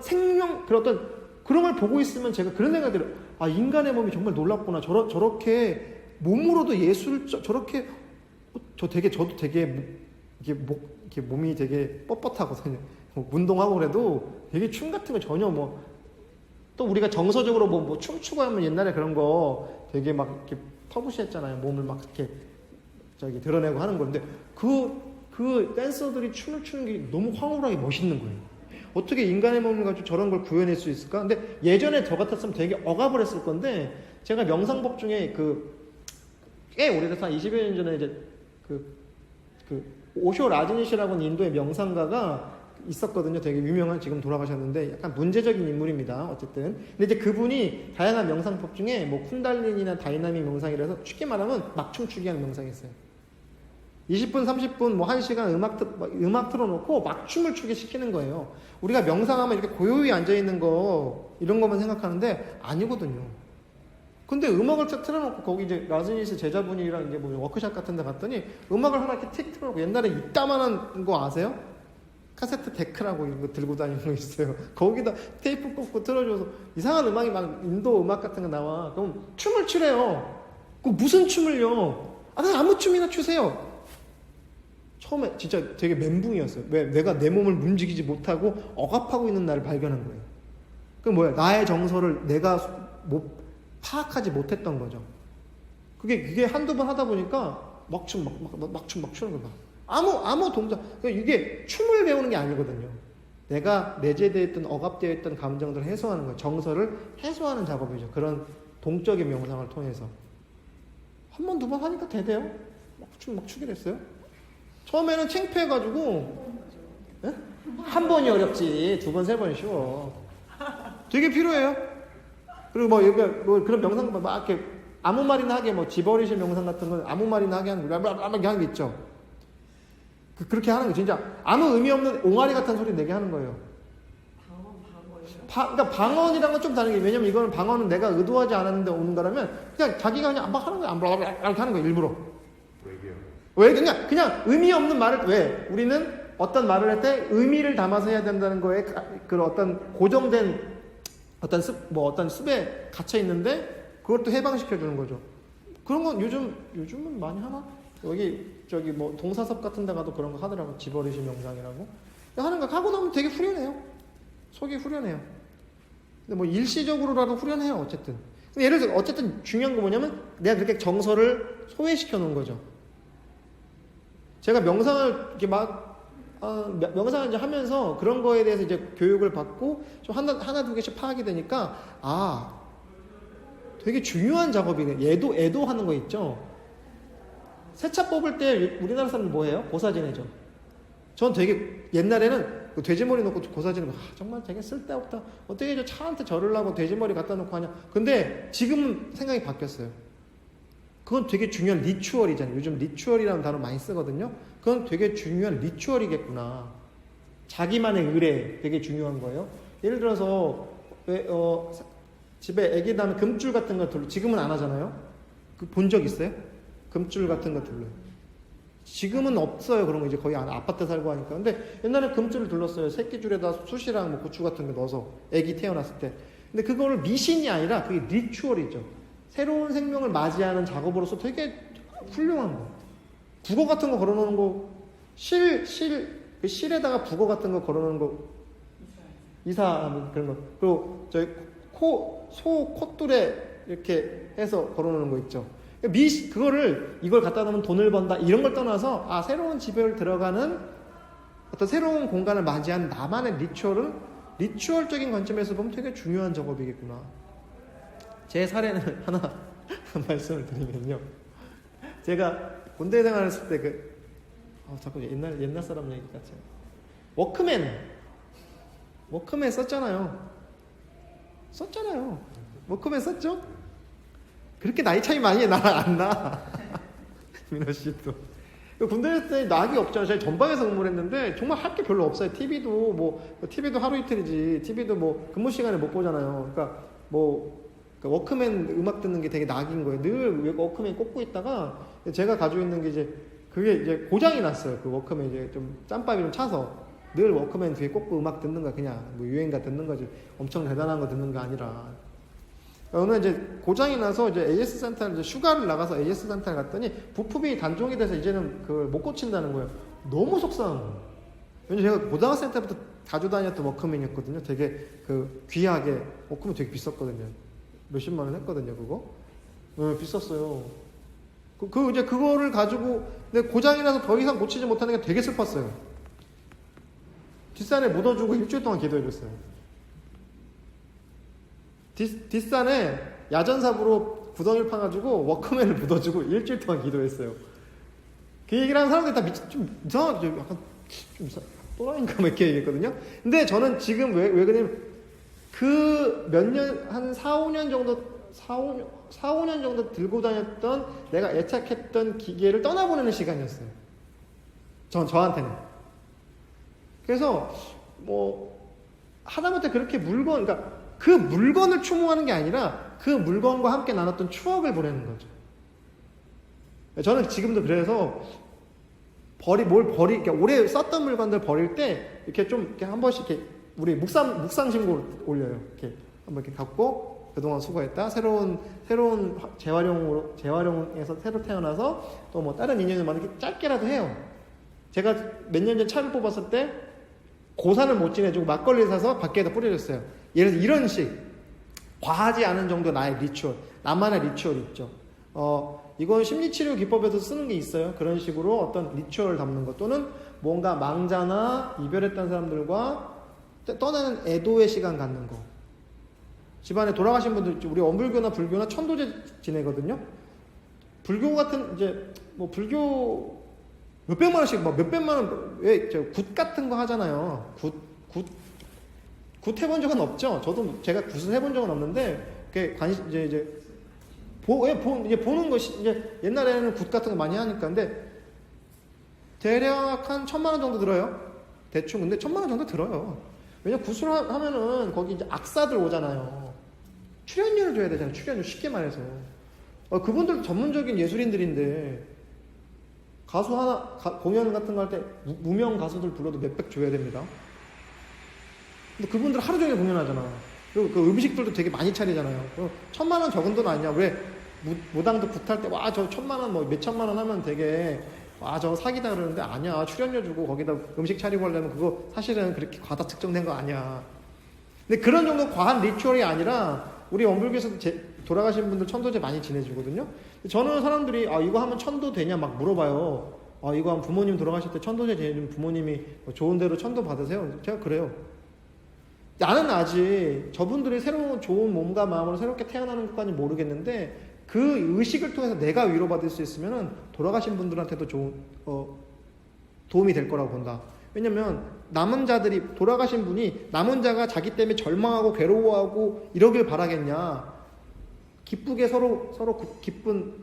[SPEAKER 1] 그런 걸 보고 있으면 제가 그런 생각이 들어요. 인간의 몸이 정말 놀랍구나. 저렇게 몸으로도 저렇게 저도 되게 이렇게 몸이 되게 뻣뻣하거든요. 운동하고 그래도 되게 춤 같은 거 전혀 또 우리가 정서적으로 뭐 춤추고 하면 옛날에 그런 거 되게 막 이렇게 터부시했잖아요. 몸을 막 이렇게 드러내고 하는 건데 그 댄서들이 춤을 추는 게 너무 황홀하게 멋있는 거예요. 어떻게 인간의 몸을 가지고 저런 걸 구현할 수 있을까? 근데 예전에 저 같았으면 되게 억압을 했을 건데 제가 명상법 중에 꽤 오래돼서 한 20여 년 전에 이제 오쇼 라지니시라고는 인도의 명상가가 있었거든요. 되게 유명한, 지금 돌아가셨는데 약간 문제적인 인물입니다. 어쨌든. 근데 이제 그분이 다양한 명상법 중에 쿤달린이나 다이나믹 명상이라서 쉽게 말하면 막 춤추기 하는 명상이 있어요. 20분, 30분, 1시간 음악 틀어놓고 막 춤을 추게 시키는 거예요. 우리가 명상하면 이렇게 고요히 앉아있는 거, 이런 것만 생각하는데 아니거든요. 근데 음악을 틀어놓고 거기 이제 라즈니스 제자분이랑 이제 워크숍 같은 데 갔더니 음악을 하나 이렇게 틱 틀어놓고 옛날에 이따만한 거 아세요? 카세트 데크라고 이런 거 들고 다니는 거 있어요. 거기다 테이프 꽂고 틀어줘서 이상한 음악이 막 인도 음악 같은 거 나와. 그럼 춤을 추래요. 그 무슨 춤을요? 아무 춤이나 추세요. 처음에 진짜 되게 멘붕이었어요. 왜? 내가 내 몸을 움직이지 못하고 억압하고 있는 나를 발견한 거예요. 그 뭐야? 나의 정서를 내가 파악하지 못했던 거죠. 그게 한두 번 하다 보니까 막 추는 거야. 아무 동작. 그러니까 이게 춤을 배우는 게 아니거든요. 내가 내재되어 있던 억압되어 있던 감정들을 해소하는 거예요. 정서를 해소하는 작업이죠. 그런 동적인 명상을 통해서. 한 번, 두 번 하니까 되대요. 막 추게 됐어요. 처음에는 창피해가지고, 예? 한 번이 어렵지. 두 번, 세 번이 쉬워. 되게 필요해요. 그리고 뭐 그런 명상, 막 이렇게 아무 말이나 하게, 뭐 집어리실 명상 같은 건 아무 말이나 하게 하는 거, 하는 게 있죠. 그렇게 하는 거, 진짜 아무 의미 없는 옹알이 같은 소리 내게 하는 거예요. 그러니까 방언이란 건 좀 다른 게, 왜냐면 이거는 방언은 내가 의도하지 않았는데 오는 거라면 그냥 자기가 그냥 막 하는 거야. 이렇게 하는 거야, 일부러. 왜? 그냥 의미 없는 말을, 왜? 우리는 어떤 말을 할 때 의미를 담아서 해야 된다는 거에 그런 어떤 고정된 어떤 습에 갇혀 있는데 그것도 해방시켜 주는 거죠. 그런 건 요즘은 많이 하나? 저기 뭐 동사섭 같은 데 가도 그런 거 하더라고. 집어리시 명상이라고. 하는 거 하고 나면 되게 후련해요. 속이 후련해요. 근데 뭐 일시적으로라도 후련해요. 어쨌든. 예를 들어 어쨌든 중요한 거 뭐냐면 내가 그렇게 정서를 소외시켜 놓은 거죠. 제가 명상을 이렇게 명상을 이제 하면서 그런 거에 대해서 이제 교육을 받고 좀 하나 두 개씩 파악이 되니까, 되게 중요한 작업이네. 애도하는 거 있죠. 세차 뽑을 때 우리나라 사람은 뭐 해요? 고사 지내죠. 전 되게 옛날에는 돼지머리 놓고 고사 지내면 정말 되게 쓸데없다. 어떻게 저 차한테 절으려고 돼지머리 갖다 놓고 하냐. 근데 지금은 생각이 바뀌었어요. 그건 되게 중요한 리추얼이잖아요. 요즘 리추얼이라는 단어 많이 쓰거든요. 그건 되게 중요한 리추얼이겠구나. 자기만의 의례 되게 중요한 거예요. 예를 들어서 집에 애기 낳으면 금줄 같은 거 둘러. 지금은 안 하잖아요. 본 적 있어요? 금줄 같은 거 둘러요. 지금은 없어요. 그런 거 이제 거의 아파트 살고 하니까. 근데 옛날에 금줄을 둘렀어요. 새끼줄에다 숯이랑 뭐 고추 같은 거 넣어서 애기 태어났을 때. 근데 그거를 미신이 아니라 그게 리추얼이죠. 새로운 생명을 맞이하는 작업으로서 되게 훌륭한 거. 국어 같은 거 걸어놓는 거, 실에다가 국어 같은 거 걸어놓는 거, 이사하는 그런 거. 그리고 저희 콧줄에 이렇게 해서 걸어놓는 거 있죠. 이걸 갖다 놓으면 돈을 번다, 이런 걸 떠나서, 새로운 집에 들어가는 어떤 새로운 공간을 맞이한 나만의 리추얼은 리추얼적인 관점에서 보면 되게 중요한 작업이겠구나. 제 사례는 하나 말씀을 드리면요. 제가 군대 생활했을 때 자꾸 옛날 사람 얘기 같죠. 워크맨 썼잖아요. 워크맨 썼죠? 그렇게 나이 차이 많이 나랑 안 나. 민호 씨도. 군대 있을 때 낙이 없잖아요. 제가 전방에서 근무를 했는데 정말 할 게 별로 없어요. TV도 하루 이틀이지. TV도 뭐 근무 시간에 못 보잖아요. 그러니까 워크맨 음악 듣는 게 되게 낙인 거예요. 늘 워크맨 꽂고 있다가 제가 가지고 있는 게 그게 이제 고장이 났어요. 그 워크맨 이제 좀 짬밥이 좀 차서 늘 워크맨 뒤에 꽂고 음악 듣는 거, 그냥 뭐 유행가 듣는 거지. 엄청 대단한 거 듣는 거 아니라. 오늘 이제 고장이 나서 이제 AS 센터를 이제 휴가를 나가서 AS 센터에 갔더니 부품이 단종이 돼서 이제는 그걸 못 고친다는 거예요. 너무 속상한 거예요. 왜냐면 제가 고등학생 때부터 자주 다녔던 워크맨이었거든요. 되게 귀하게, 워크맨 되게 비쌌거든요. 몇십만 원 했거든요, 그거. 네, 비쌌어요. 이제 그거를 가지고, 근데 고장이 나서 더 이상 고치지 못하는 게 되게 슬펐어요. 뒷산에 묻어주고 일주일 동안 기도해줬어요. 뒷산에 야전삽으로 구덩이를 파가지고 워크맨을 묻어주고 일주일 동안 기도했어요. 그 얘기를 하는 사람들이 다 좀 이상하게, 약간 좀 또라이인가 뭐 이렇게 얘기했거든요. 근데 저는 지금 왜 그러냐면, 한 4, 5년 정도 들고 다녔던 내가 애착했던 기계를 떠나보내는 시간이었어요. 저한테는. 그래서 하다못해 그렇게 그러니까 그 물건을 추모하는 게 아니라 그 물건과 함께 나눴던 추억을 보내는 거죠. 저는 지금도 그래서 그러니까 오래 썼던 물건들 버릴 때 이렇게 좀 이렇게 한 번씩 이렇게 우리 묵상 신고를 올려요. 이렇게 한번 이렇게 갖고 그동안 수고했다. 새로운 재활용에서 새로 태어나서 또 뭐 다른 인연을 이렇게 짧게라도 해요. 제가 몇 년 전 차를 뽑았을 때 고산을 못 지내주고 막걸리 사서 밖에다 뿌려줬어요. 예를 들어 이런 식 과하지 않은 정도 나의 리추얼, 나만의 리추얼 있죠. 이건 심리치료 기법에서 쓰는 게 있어요. 그런 식으로 어떤 리추얼을 담는 것, 또는 뭔가 망자나 이별했던 사람들과 떠나는 애도의 시간 갖는 거. 집안에 돌아가신 분들 있죠. 우리 원불교나 불교나 천도제 지내거든요. 불교 같은 이제 뭐 불교 몇백만 원씩 뭐 몇백만 원 왜 굿 같은 거 하잖아요. 굿 해본 적은 없죠. 저도 제가 굿을 해본 적은 없는데 그게 관심 이제 보는 것이 이제 옛날에는 굿 같은 거 많이 하니까. 근데 대략 한 1,000만 원 정도 들어요. 대충. 근데 1,000만 원 정도 들어요. 왜냐 굿을 하면은 거기 이제 악사들 오잖아요. 출연료를 줘야 되잖아요. 출연료 쉽게 말해서. 그분들도 전문적인 예술인들인데 가수 하나 공연 같은 거 할 때 무명 가수들 불러도 몇백 줘야 됩니다. 근데 그분들 하루 종일 공연하잖아. 그리고 그 음식들도 되게 많이 차리잖아요. 1,000만 원 적은 돈 아니냐. 왜 무당도 굿할 때 와 저 1,000만 원 뭐 몇천만 원 하면 되게 와 저거 사기다 그러는데 아니야. 출연료 주고 거기다 음식 차리고 하려면 그거 사실은 그렇게 과다 측정된 거 아니야. 근데 그런 정도 과한 리추얼이 아니라 우리 원불교에서 돌아가신 분들 천도제 많이 지내주거든요. 저는 사람들이 이거 하면 천도 되냐 막 물어봐요. 이거 하면 부모님 돌아가실 때 천도제 지내주면 부모님이 좋은 대로 천도 받으세요. 제가 그래요. 나는 아직 저분들이 새로운 좋은 몸과 마음으로 새롭게 태어나는 것까지 모르겠는데 그 의식을 통해서 내가 위로받을 수 있으면은 돌아가신 분들한테도 좋은 도움이 될 거라고 본다. 왜냐면 남은 자들이 돌아가신 분이 남은 자가 자기 때문에 절망하고 괴로워하고 이러길 바라겠냐. 기쁘게 서로 기쁜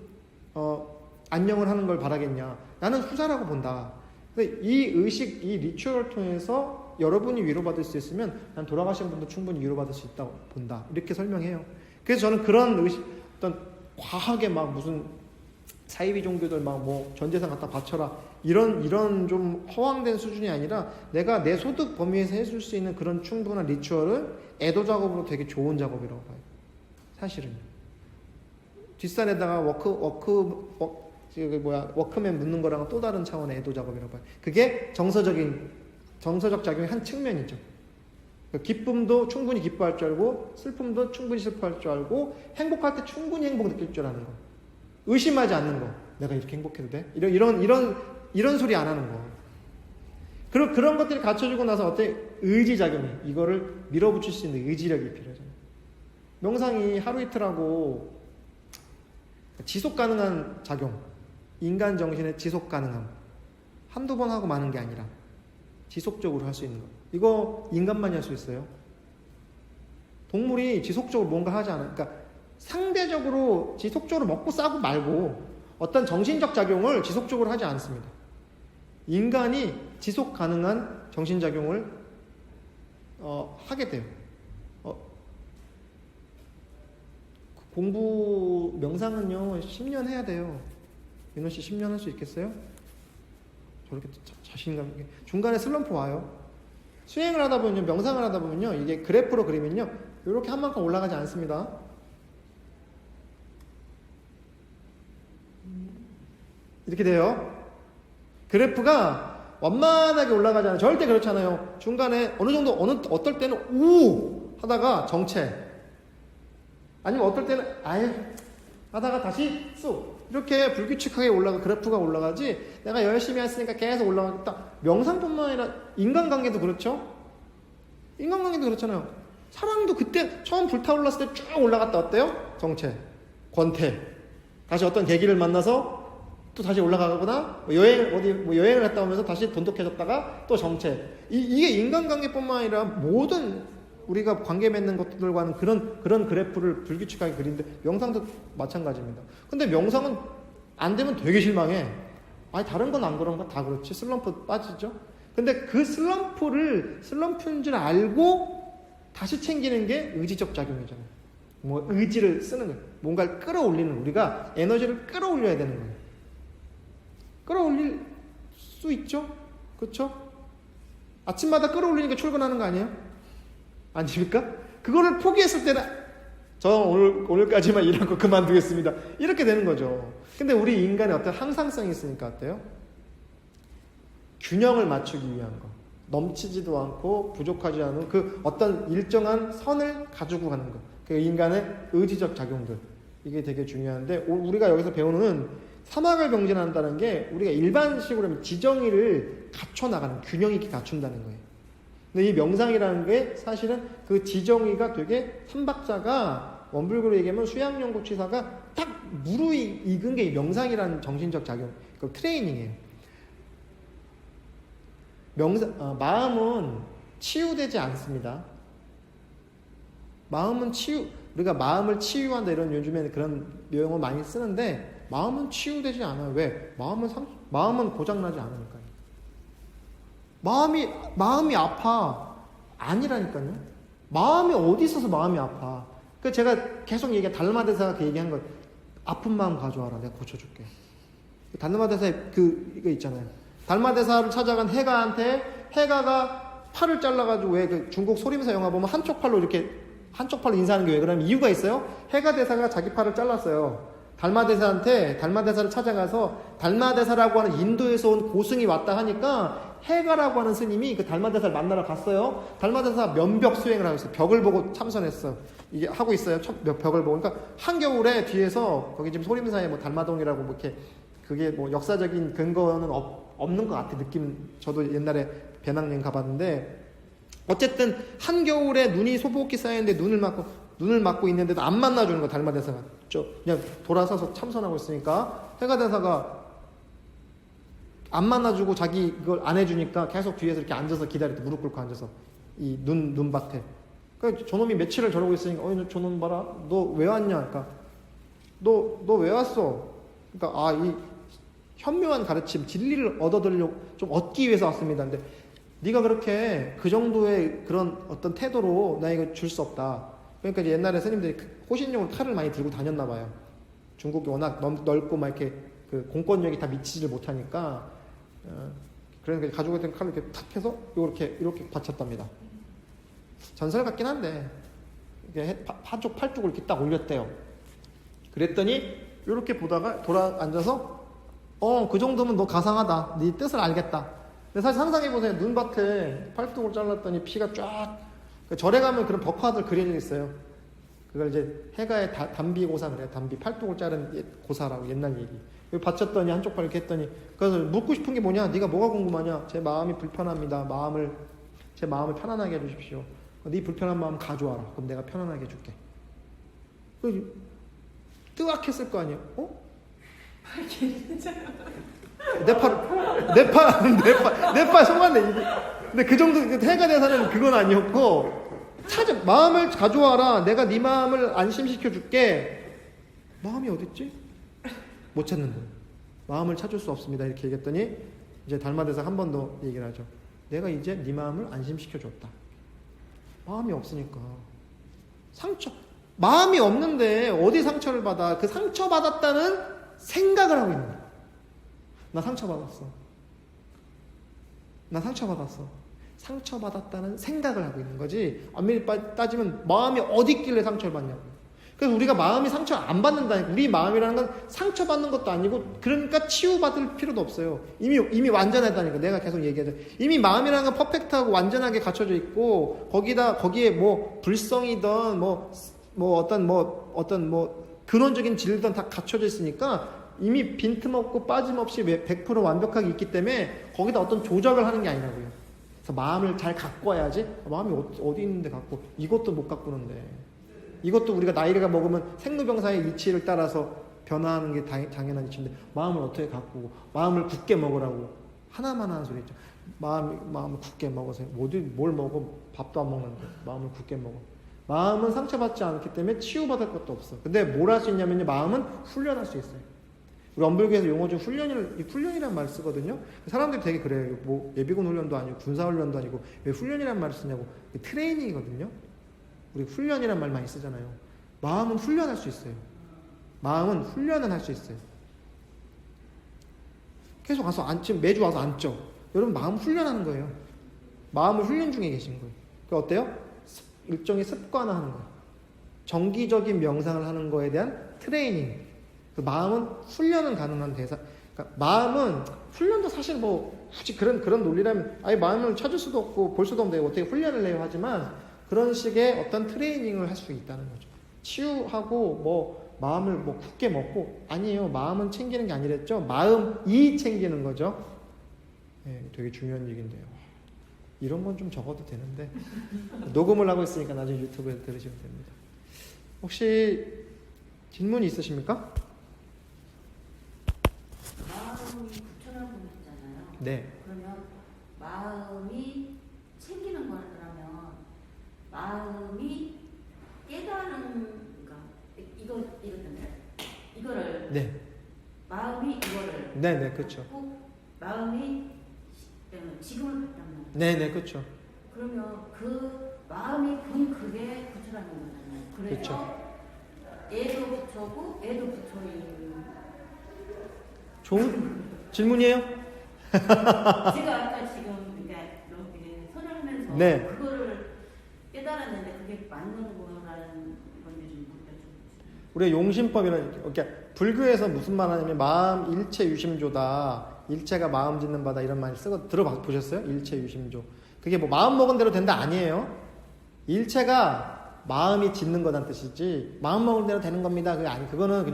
[SPEAKER 1] 안녕을 하는 걸 바라겠냐. 나는 후자라고 본다. 근데 이 의식, 이 리추얼을 통해서 여러분이 위로받을 수 있으면 난 돌아가신 분도 충분히 위로받을 수 있다고 본다. 이렇게 설명해요. 그래서 저는 그런 의식, 어떤 과하게 막 무슨 사이비 종교들 막 뭐 전재산 갖다 바쳐라 이런 좀 허황된 수준이 아니라 내가 내 소득 범위에서 해줄 수 있는 그런 충분한 리추얼을 애도 작업으로 되게 좋은 작업이라고 봐요. 사실은 뒷산에다가 워크맨 묻는 거랑은 또 다른 차원의 애도 작업이라고 봐요. 그게 정서적 작용의 한 측면이죠. 기쁨도 충분히 기뻐할 줄 알고 슬픔도 충분히 슬퍼할 줄 알고 행복할 때 충분히 행복 느낄 줄 아는 거. 의심하지 않는 거. 내가 이렇게 행복해도 돼? 이런 소리 안 하는 거. 그런 것들이 갖춰지고 나서 어때? 의지작용이. 이거를 밀어붙일 수 있는 의지력이 필요하잖아요. 명상이 하루 이틀 하고 지속 가능한 작용. 인간 정신의 지속 가능함. 한두 번 하고 마는 게 아니라 지속적으로 할 수 있는 거. 이거 인간만이 할 수 있어요. 동물이 지속적으로 뭔가 하지 않아요. 그러니까 상대적으로 지속적으로 먹고 싸고 말고 어떤 정신적 작용을 지속적으로 하지 않습니다. 인간이 지속 가능한 정신작용을 하게 돼요. 공부, 명상은요 10년 해야 돼요. 민호 씨 10년 할 수 있겠어요? 저렇게 자신감 있게. 중간에 슬럼프 와요. 수행을 하다 보면요, 명상을 하다 보면요, 이게 그래프로 그리면요, 이렇게 한 만큼 올라가지 않습니다. 이렇게 돼요. 그래프가 완만하게 올라가잖아요. 절대 그렇지 않아요. 중간에 어느 정도, 어떨 때는 우! 하다가 정체. 아니면 어떨 때는 아예 하다가 다시 쑥. 이렇게 불규칙하게 그래프가 올라가지, 내가 열심히 했으니까 계속 올라가겠다. 명상뿐만 아니라 인간관계도 그렇죠? 인간관계도 그렇잖아요. 사랑도 그때 처음 불타올랐을 때 쭉 올라갔다 어때요? 정체, 권태. 다시 어떤 계기를 만나서 또 다시 올라가거나, 여행을 갔다 오면서 다시 돈독해졌다가 또 정체. 이게 인간관계뿐만 아니라 모든 우리가 관계 맺는 것들과는 그런 그래프를 불규칙하게 그리는데 명상도 마찬가지입니다. 근데 명상은 안 되면 되게 실망해. 아니 다른 건 안 그런가? 다 그렇지. 슬럼프 빠지죠. 근데 그 슬럼프인 줄 알고 다시 챙기는 게 의지적 작용이잖아요. 뭐 의지를 쓰는 거예요. 뭔가를 끌어올리는, 우리가 에너지를 끌어올려야 되는 거예요. 끌어올릴 수 있죠? 그렇죠? 아침마다 끌어올리니까 출근하는 거 아니에요? 아닙니까? 그거를 포기했을 때는 저 오늘까지만 일하고 그만두겠습니다. 이렇게 되는 거죠. 근데 우리 인간의 어떤 항상성이 있으니까 어때요? 균형을 맞추기 위한 거. 넘치지도 않고 부족하지 않은 그 어떤 일정한 선을 가지고 가는 것. 그 인간의 의지적 작용들. 이게 되게 중요한데 우리가 여기서 배우는 사막을 병진한다는 게 우리가 일반식으로 하면 지정의를 갖춰 나가는 균형 있게 갖춘다는 거예요. 근데 이 명상이라는 게 사실은 그 지정의가 되게 삼박자가 원불교로 얘기하면 수양연구치사가 딱 무르익은 게 이 명상이라는 정신적 작용, 그 트레이닝이에요. 마음은 치유되지 않습니다. 우리가 마음을 치유한다 이런 요즘에는 그런 용어 많이 쓰는데 마음은 치유되지 않아요. 왜? 마음은 고장나지 않으니까요. 마음이 아파. 아니라니까요. 마음이 어디 있어서 마음이 아파. 그 제가 계속 달마대사가 그 얘기한 거 아픈 마음 가져와라. 내가 고쳐줄게. 달마대사에 이거 있잖아요. 달마대사를 찾아간 해가가 팔을 잘라가지고 왜 그 중국 소림사 영화 보면 한쪽 팔로 인사하는 게 왜 그러냐면 이유가 있어요. 해가 대사가 자기 팔을 잘랐어요. 달마대사를 찾아가서 달마대사라고 하는 인도에서 온 고승이 왔다 하니까 해가라고 하는 스님이 그 달마대사를 만나러 갔어요. 달마대사 면벽 수행을 하고 있어요. 벽을 보고 참선했어. 이게 하고 있어요. 벽을 보고. 그러니까 한겨울에 뒤에서 거기 지금 소림사에 뭐 달마동이라고 뭐 이렇게 그게 뭐 역사적인 근거는 없는 것 같아. 저도 옛날에 배낭여행 가봤는데 어쨌든 한겨울에 눈이 소복히 쌓였는데 눈을 막고 있는데도 안 만나주는 거야. 달마대사가 그냥 돌아서서 참선하고 있으니까 해가대사가 안 만나주고 자기 이걸 안 해주니까 계속 뒤에서 이렇게 앉아서 기다릴 때 무릎 꿇고 앉아서 이 눈밭에. 그러니까 저놈이 며칠을 저러고 있으니까 저놈 봐라. 너 왜 왔냐? 그러니까 너 왜 왔어? 그러니까 이 현묘한 가르침 진리를 좀 얻기 위해서 왔습니다. 근데 네가 그렇게 그 정도의 그런 어떤 태도로 나 이거 줄 수 없다. 그러니까 이제 옛날에 스님들이 호신용으로 칼을 많이 들고 다녔나 봐요. 중국이 워낙 넓고 막 이렇게 그 공권력이 다 미치지를 못하니까 그러니까 가지고 있던 칼을 이렇게 탁 해서 이렇게 받쳤답니다. 전설 같긴 한데 한쪽 팔뚝을 이렇게 딱 올렸대요. 그랬더니 이렇게 보다가 돌아 앉아서 그 정도면 너 가상하다. 네 뜻을 알겠다. 근데 사실 상상해보세요. 눈밭에 팔뚝을 잘랐더니 피가 쫙. 절에 가면 그런 벽화들 그려져 있어요. 그걸 이제 해가의 담비고사 그래요. 담비 팔뚝을 자른 고사라고 옛날 얘기. 받쳤더니 한쪽 팔 이렇게 했더니 그래서 묻고 싶은 게 뭐냐? 네가 뭐가 궁금하냐? 제 마음이 불편합니다. 제 마음을 편안하게 해주십시오. 네 불편한 마음 가져와라. 그럼 내가 편안하게 해줄게. 뜨악했을 거 아니에요? 내 팔 속았네. 근데 그 정도 해가 대사는 그건 아니었고 마음을 가져와라. 내가 네 마음을 안심시켜 줄게. 마음이 어딨지? 못 찾는 거예요. 마음을 찾을 수 없습니다. 이렇게 얘기했더니 이제 달마대사 한 번 더 얘기를 하죠. 내가 이제 네 마음을 안심시켜 줬다. 마음이 없으니까 마음이 없는데 어디 상처를 받아? 그 상처받았다는 생각을 하고 있는 거야. 나 상처받았어. 상처받았다는 생각을 하고 있는 거지. 엄밀히 따지면 마음이 어디 있길래 상처를 받냐고. 그래서 우리가 마음이 상처 안 받는다니까. 우리 마음이라는 건 상처받는 것도 아니고 그러니까 치유받을 필요도 없어요. 이미 완전하다니까. 내가 계속 얘기하죠. 이미 마음이라는 건 퍼펙트하고 완전하게 갖춰져 있고 거기에 뭐 불성이든 어떤 근원적인 질든 다 갖춰져 있으니까 이미 빈틈없고 빠짐없이 100% 완벽하게 있기 때문에 거기다 어떤 조작을 하는 게 아니라고요. 그래서 마음을 잘 갖고 와야지. 마음이 어디 있는데 갖고 이것도 못 가꾸는데. 이것도 우리가 나이가 먹으면 생로병사의 이치를 따라서 변화하는 게 당연한 이치인데 마음을 어떻게 가꾸고 마음을 굳게 먹으라고 하나만 하는 소리 있죠. 마음을 굳게 먹으세요. 뭘 먹어? 밥도 안 먹는데 마음을 굳게 먹어. 마음은 상처받지 않기 때문에 치유받을 것도 없어. 근데 뭘 할 수 있냐면요. 마음은 훈련할 수 있어요. 우리 엄불교에서 용어 중 훈련이라는 말 쓰거든요. 사람들이 되게 그래요. 뭐 예비군 훈련도 아니고 군사 훈련도 아니고 왜 훈련이라는 말을 쓰냐고. 트레이닝이거든요. 우리 훈련이라는 말 많이 쓰잖아요. 마음은 훈련할 수 있어요. 마음은 훈련을 할 수 있어요. 계속 지금 매주 와서 앉죠. 여러분 마음 훈련하는 거예요. 마음을 훈련 중에 계신 거예요. 그 어때요? 일종의 습관화하는 거예요. 정기적인 명상을 하는 거에 대한 트레이닝. 그 마음은 훈련은 가능한 대사. 그러니까 마음은 훈련도 사실 굳이 그런 논리라면 아예 마음을 찾을 수도 없고 볼 수도 없는데 어떻게 훈련을 해요 하지만 그런 식의 어떤 트레이닝을 할 수 있다는 거죠. 치유하고 뭐 마음을 뭐 굳게 먹고 아니에요. 마음은 챙기는 게 아니랬죠. 마음이 챙기는 거죠. 네, 되게 중요한 얘기인데요. 이런 건 좀 적어도 되는데 녹음을 하고 있으니까 나중에 유튜브에서 들으시면 됩니다. 혹시 질문이 있으십니까?
[SPEAKER 3] 마음이 부처라고 했잖아요.
[SPEAKER 1] 네.
[SPEAKER 3] 그러면 마음이 챙기는 거라면 마음이 깨달은 이거를
[SPEAKER 1] 네.
[SPEAKER 3] 마음이 이거를
[SPEAKER 1] 네네 그렇죠.
[SPEAKER 3] 갖고 마음이 지금을 갖단 말이에요.
[SPEAKER 1] 네네 그렇죠.
[SPEAKER 3] 그러면 그 마음이 본 그게 부처라는 거잖아요. 그래서 애도 부처고 애도 부처인.
[SPEAKER 1] 좋은 질문이에요?
[SPEAKER 3] 제가 아까 지금 이렇게 손을 하면서
[SPEAKER 1] 네.
[SPEAKER 3] 그거를 깨달았는데 그게 맞는 거라는 건데 좀 여쭤보세요.
[SPEAKER 1] 우리가 용심법이라는 그러니까 불교에서 무슨 말 하냐면 마음 일체 유심조다. 일체가 마음 짓는 바다 이런 말 들어보셨어요? 일체 유심조. 그게 뭐 마음 먹은 대로 된다 아니에요. 일체가 마음이 짓는 거란 뜻이지 마음 먹은 대로 되는 겁니다. 그게 아니 그거는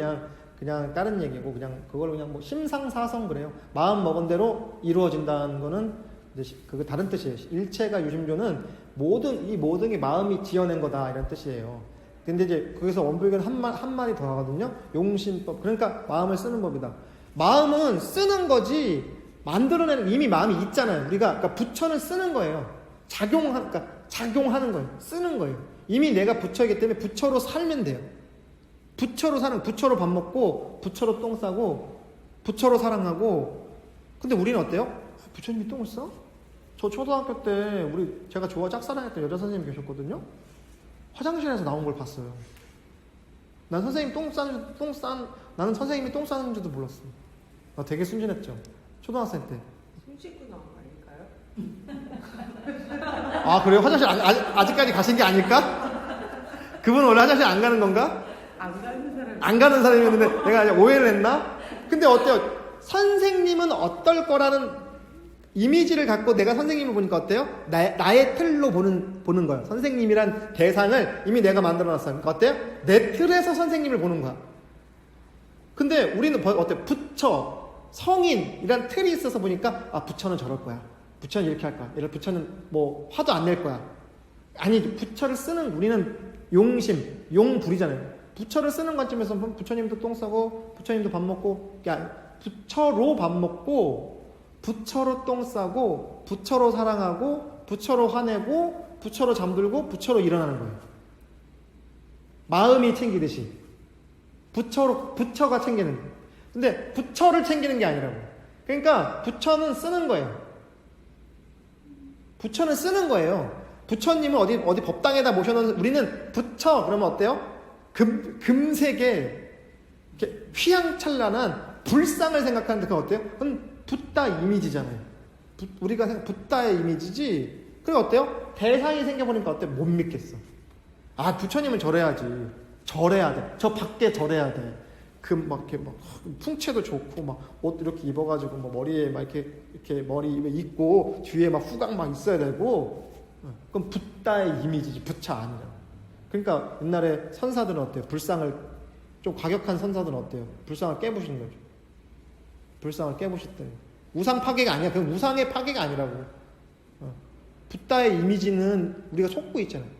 [SPEAKER 1] 그냥 다른 얘기고 그냥 그걸 그냥 뭐 심상사성 그래요. 마음 먹은 대로 이루어진다는 거는 이제 그거 다른 뜻이에요. 일체가 유심조는 이 모든 게 마음이 지어낸 거다 이런 뜻이에요. 근데 이제 거기서 원불교는 한 마디 더 하거든요. 용심법. 그러니까 마음을 쓰는 법이다. 마음은 쓰는 거지 만들어내는 이미 마음이 있잖아요. 우리가 그러니까 부처는 쓰는 거예요. 작용하는 거예요. 쓰는 거예요. 이미 내가 부처이기 때문에 부처로 살면 돼요. 부처로 밥 먹고 부처로 똥 싸고 부처로 사랑하고. 근데 우리는 어때요? 부처님이 똥을 싸? 저 초등학교 때 제가 짝사랑했던 여자 선생님이 계셨거든요. 화장실에서 나온 걸 봤어요. 난 선생님 나는 선생님이 똥 싸는 줄도 몰랐어. 나 되게 순진했죠. 초등학생 때.
[SPEAKER 2] 숨 씻고 나온 거 아닐까요?
[SPEAKER 1] 아 그래요? 화장실 아직까지 가신 게 아닐까? 그분 원래 화장실 안 가는 건가?
[SPEAKER 2] 안 가는 사람.
[SPEAKER 1] 안 가는 사람이었는데 내가 오해를 했나? 근데 어때요? 선생님은 어떨 거라는 이미지를 갖고 내가 선생님을 보니까 어때요? 나의 틀로 보는 거예요. 선생님이란 대상을 이미 내가 만들어놨어요. 그러니까 어때요? 내 틀에서 선생님을 보는 거야. 근데 우리는 어때요? 부처, 성인이란 틀이 있어서 보니까 아 부처는 저럴 거야. 부처는 이렇게 할 거야. 예를 부처는 뭐 화도 안 낼 거야. 아니 부처를 쓰는 우리는 용심, 용불이잖아요. 부처를 쓰는 관점에서 부처님도 똥 싸고 부처님도 밥 먹고 그러니까 부처로 밥 먹고 부처로 똥 싸고 부처로 사랑하고 부처로 화내고 부처로 잠들고 부처로 일어나는 거예요. 마음이 챙기듯이 부처가 챙기는 거예요. 근데 부처를 챙기는 게 아니라고. 그러니까 부처는 쓰는 거예요. 부처는 쓰는 거예요. 부처님을 어디 법당에다 모셔놓은 우리는 부처 그러면 어때요? 금색의 이렇게 휘황찬란한 불상을 생각하는데 그건 어때요? 그건 붓다 이미지잖아요. 우리가 붓다의 이미지지. 그게 어때요? 대상이 생겨보니까 어때? 못 믿겠어. 아 부처님은 절해야지. 절해야 돼. 저 밖에 절해야 돼. 막 이렇게 막 풍채도 좋고 막 옷 이렇게 입어가지고 뭐 머리에 막 이렇게 머리 입고 뒤에 막 후각 막 있어야 되고. 그럼 붓다의 이미지지 부처 아니라. 그러니까 옛날에 선사들은 어때요? 불상을 좀 과격한 선사들은 어때요? 불상을 깨부신 거죠. 불상을 깨부셨더니 우상 파괴가 아니야. 그건 우상의 파괴가 아니라고. 붓다의 이미지는 우리가 속고 있잖아요.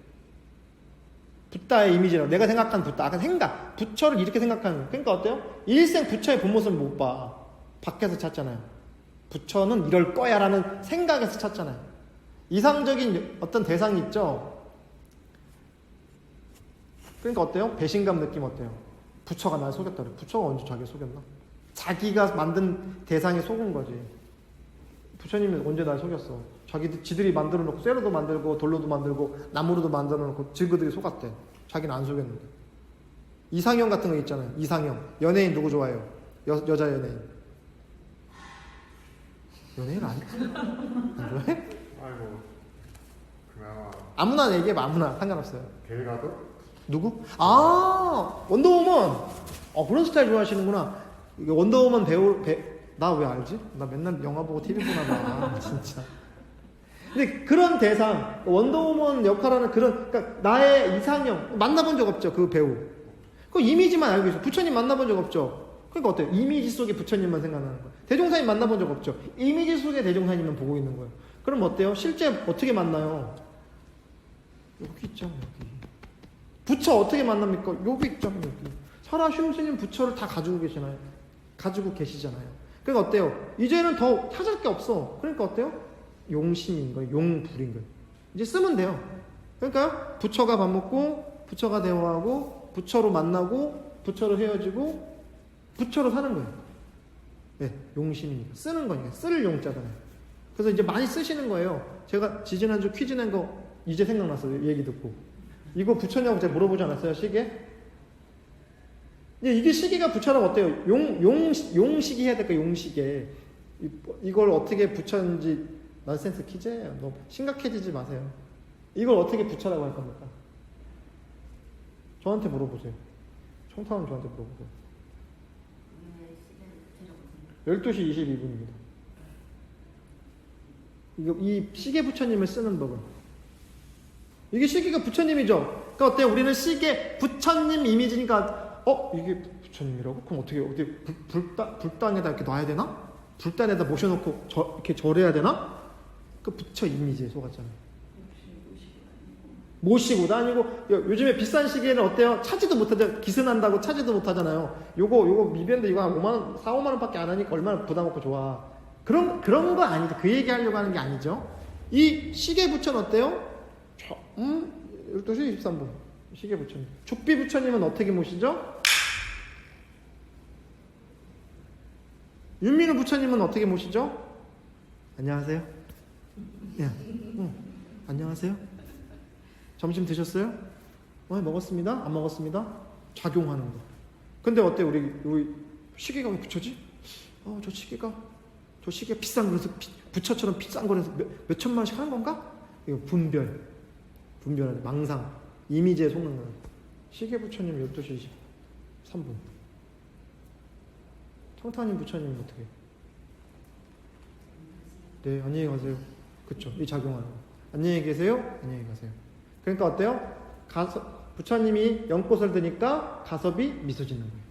[SPEAKER 1] 붓다의 이미지라고 내가 생각한 붓다. 아까 생각. 부처를 이렇게 생각하는 거예요. 그러니까 어때요? 일생 부처의 본 모습을 못 봐. 밖에서 찾잖아요. 부처는 이럴 거야 라는 생각에서 찾잖아요. 이상적인 어떤 대상이 있죠. 그러니까 어때요? 배신감 느낌 어때요? 부처가 날 속였다 그래. 부처가 언제 자기를 속였나? 자기가 만든 대상에 속은 거지. 부처님이 언제 날 속였어? 지들이 만들어 놓고 쇠로도 만들고 돌로도 만들고 나무로도 만들어 놓고 지그들이 속았대. 자기는 안 속였는데. 이상형 같은 거 있잖아요. 이상형. 연예인 누구 좋아해요? 여자 연예인. 연예인 안 좋아해?
[SPEAKER 4] 아이고 그나마
[SPEAKER 1] 아무나 얘기해봐. 아무나 상관없어요.
[SPEAKER 4] 갤가도?
[SPEAKER 1] 누구? 아 원더우먼. 그런 스타일 좋아하시는구나. 원더우먼 나 왜 알지? 나 맨날 영화 보고 TV 보나 봐. 진짜. 근데 그런 대상, 원더우먼 역할하는 그런, 그러니까 나의 이상형, 만나본 적 없죠, 그 배우. 그 이미지만 알고 있어. 부처님 만나본 적 없죠. 그러니까 어때요? 이미지 속의 부처님만 생각나는 거예요. 대종사님 만나본 적 없죠. 이미지 속의 대종사님만 보고 있는 거예요. 그럼 어때요? 실제 어떻게 만나요? 여기 있잖아요, 여기. 부처 어떻게 만납니까? 여기 있잖아요, 여기. 설화시움 스님 부처를 다 가지고 계시나요? 가지고 계시잖아요. 그러니까 어때요? 이제는 더 찾을 게 없어. 그러니까 어때요? 용심인 거예요. 용불인 거예요. 이제 쓰면 돼요. 그러니까 부처가 밥 먹고, 부처가 대화하고, 부처로 만나고, 부처로 헤어지고, 부처로 사는 거예요. 네, 용심이니까. 쓰는 거니까. 쓸 용자잖아요. 그래서 이제 많이 쓰시는 거예요. 제가 지지난주 퀴즈 낸 거 이제 생각났어요. 얘기 듣고. 이거 부처냐고 제가 물어보지 않았어요? 시계? 이게 시계가 부처라고 어때요? 용시계 해야 될까? 용시계. 이걸 어떻게 부처인지 넌센스 퀴즈예요. 너무 심각해지지 마세요. 이걸 어떻게 부처라고 할 겁니까? 저한테 물어보세요. 청타원 저한테 물어보세요. 12시 22분입니다. 이 시계 부처님을 쓰는 법은 이게 시계가 부처님이죠. 그러니까 어때요? 우리는 시계 부처님 이미지니까 이게 부처님이라고? 그럼 어떻게 불단에다 이렇게 놔야 되나? 불단에다 모셔놓고 이렇게 절해야 되나? 그 부처 이미지에 속았잖아요. 모시고 다니고 요즘에 비싼 시계는 어때요? 차지도 못하죠. 기스난다고 차지도 못하잖아요. 요거 미밴드 이거 한 5만원 4, 5만원밖에 안 하니까 얼마나 부담 없고 좋아. 그런 거 아니죠. 그 얘기 하려고 하는 게 아니죠. 이 시계 부처는 어때요? 12시 23분 시계 부처님. 족비 부처님은 어떻게 모시죠? 윤민우 부처님은 어떻게 모시죠? 안녕하세요. 야, 안녕하세요. 점심 드셨어요? 먹었습니다. 안 먹었습니다. 작용하는 거. 근데 어때 우리 시계가 왜 부처지? 저 시계 비싼 거라서 부처처럼 비싼 거라서 몇 천만 원씩 하는 건가? 이거 분별하는 망상, 이미지에 속는 거예요. 시계 부처님 12시 23분. 청타님 부처님 어떻게? 네, 안녕히 가세요. 그쵸? 이 작용하는 거. 안녕히 계세요. 안녕히 가세요. 그러니까 어때요? 부처님이 연꽃을 드니까 가섭이 미소 짓는 거예요.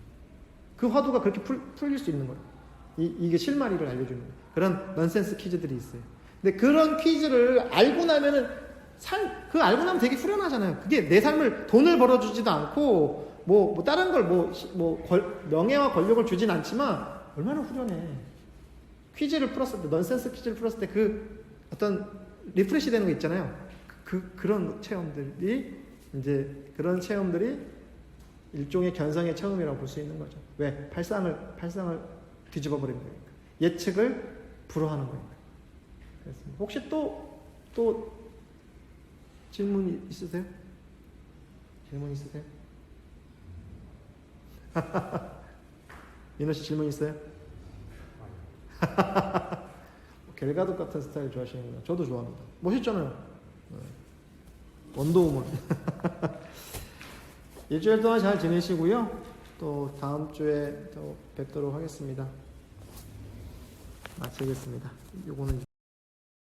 [SPEAKER 1] 그 화두가 그렇게 풀릴 수 있는 거예요. 이게 실마리를 알려주는 거예요. 그런 넌센스 퀴즈들이 있어요. 근데 그런 퀴즈를 알고 나면은 알고 나면 되게 후련하잖아요. 그게 내 삶을 돈을 벌어주지도 않고 뭐 다른 걸 명예와 권력을 주진 않지만 얼마나 후련해. 퀴즈를 풀었을 때, 넌센스 퀴즈를 풀었을 때 그 어떤 리프레시 되는 거 있잖아요. 그런 체험들이 일종의 견성의 체험이라고 볼 수 있는 거죠. 왜? 발상을 뒤집어 버리는 거니까. 예측을 불허하는 거니까. 그렇습니다. 혹시 또 질문 있으세요? 질문 있으세요? 민호 씨 질문 있어요? 겔가독 같은 스타일 좋아하시는구나. 저도 좋아합니다. 멋있잖아요. 원더우먼. 일주일 동안 잘 지내시고요. 또 다음 주에 또 뵙도록 하겠습니다. 마치겠습니다. 요거는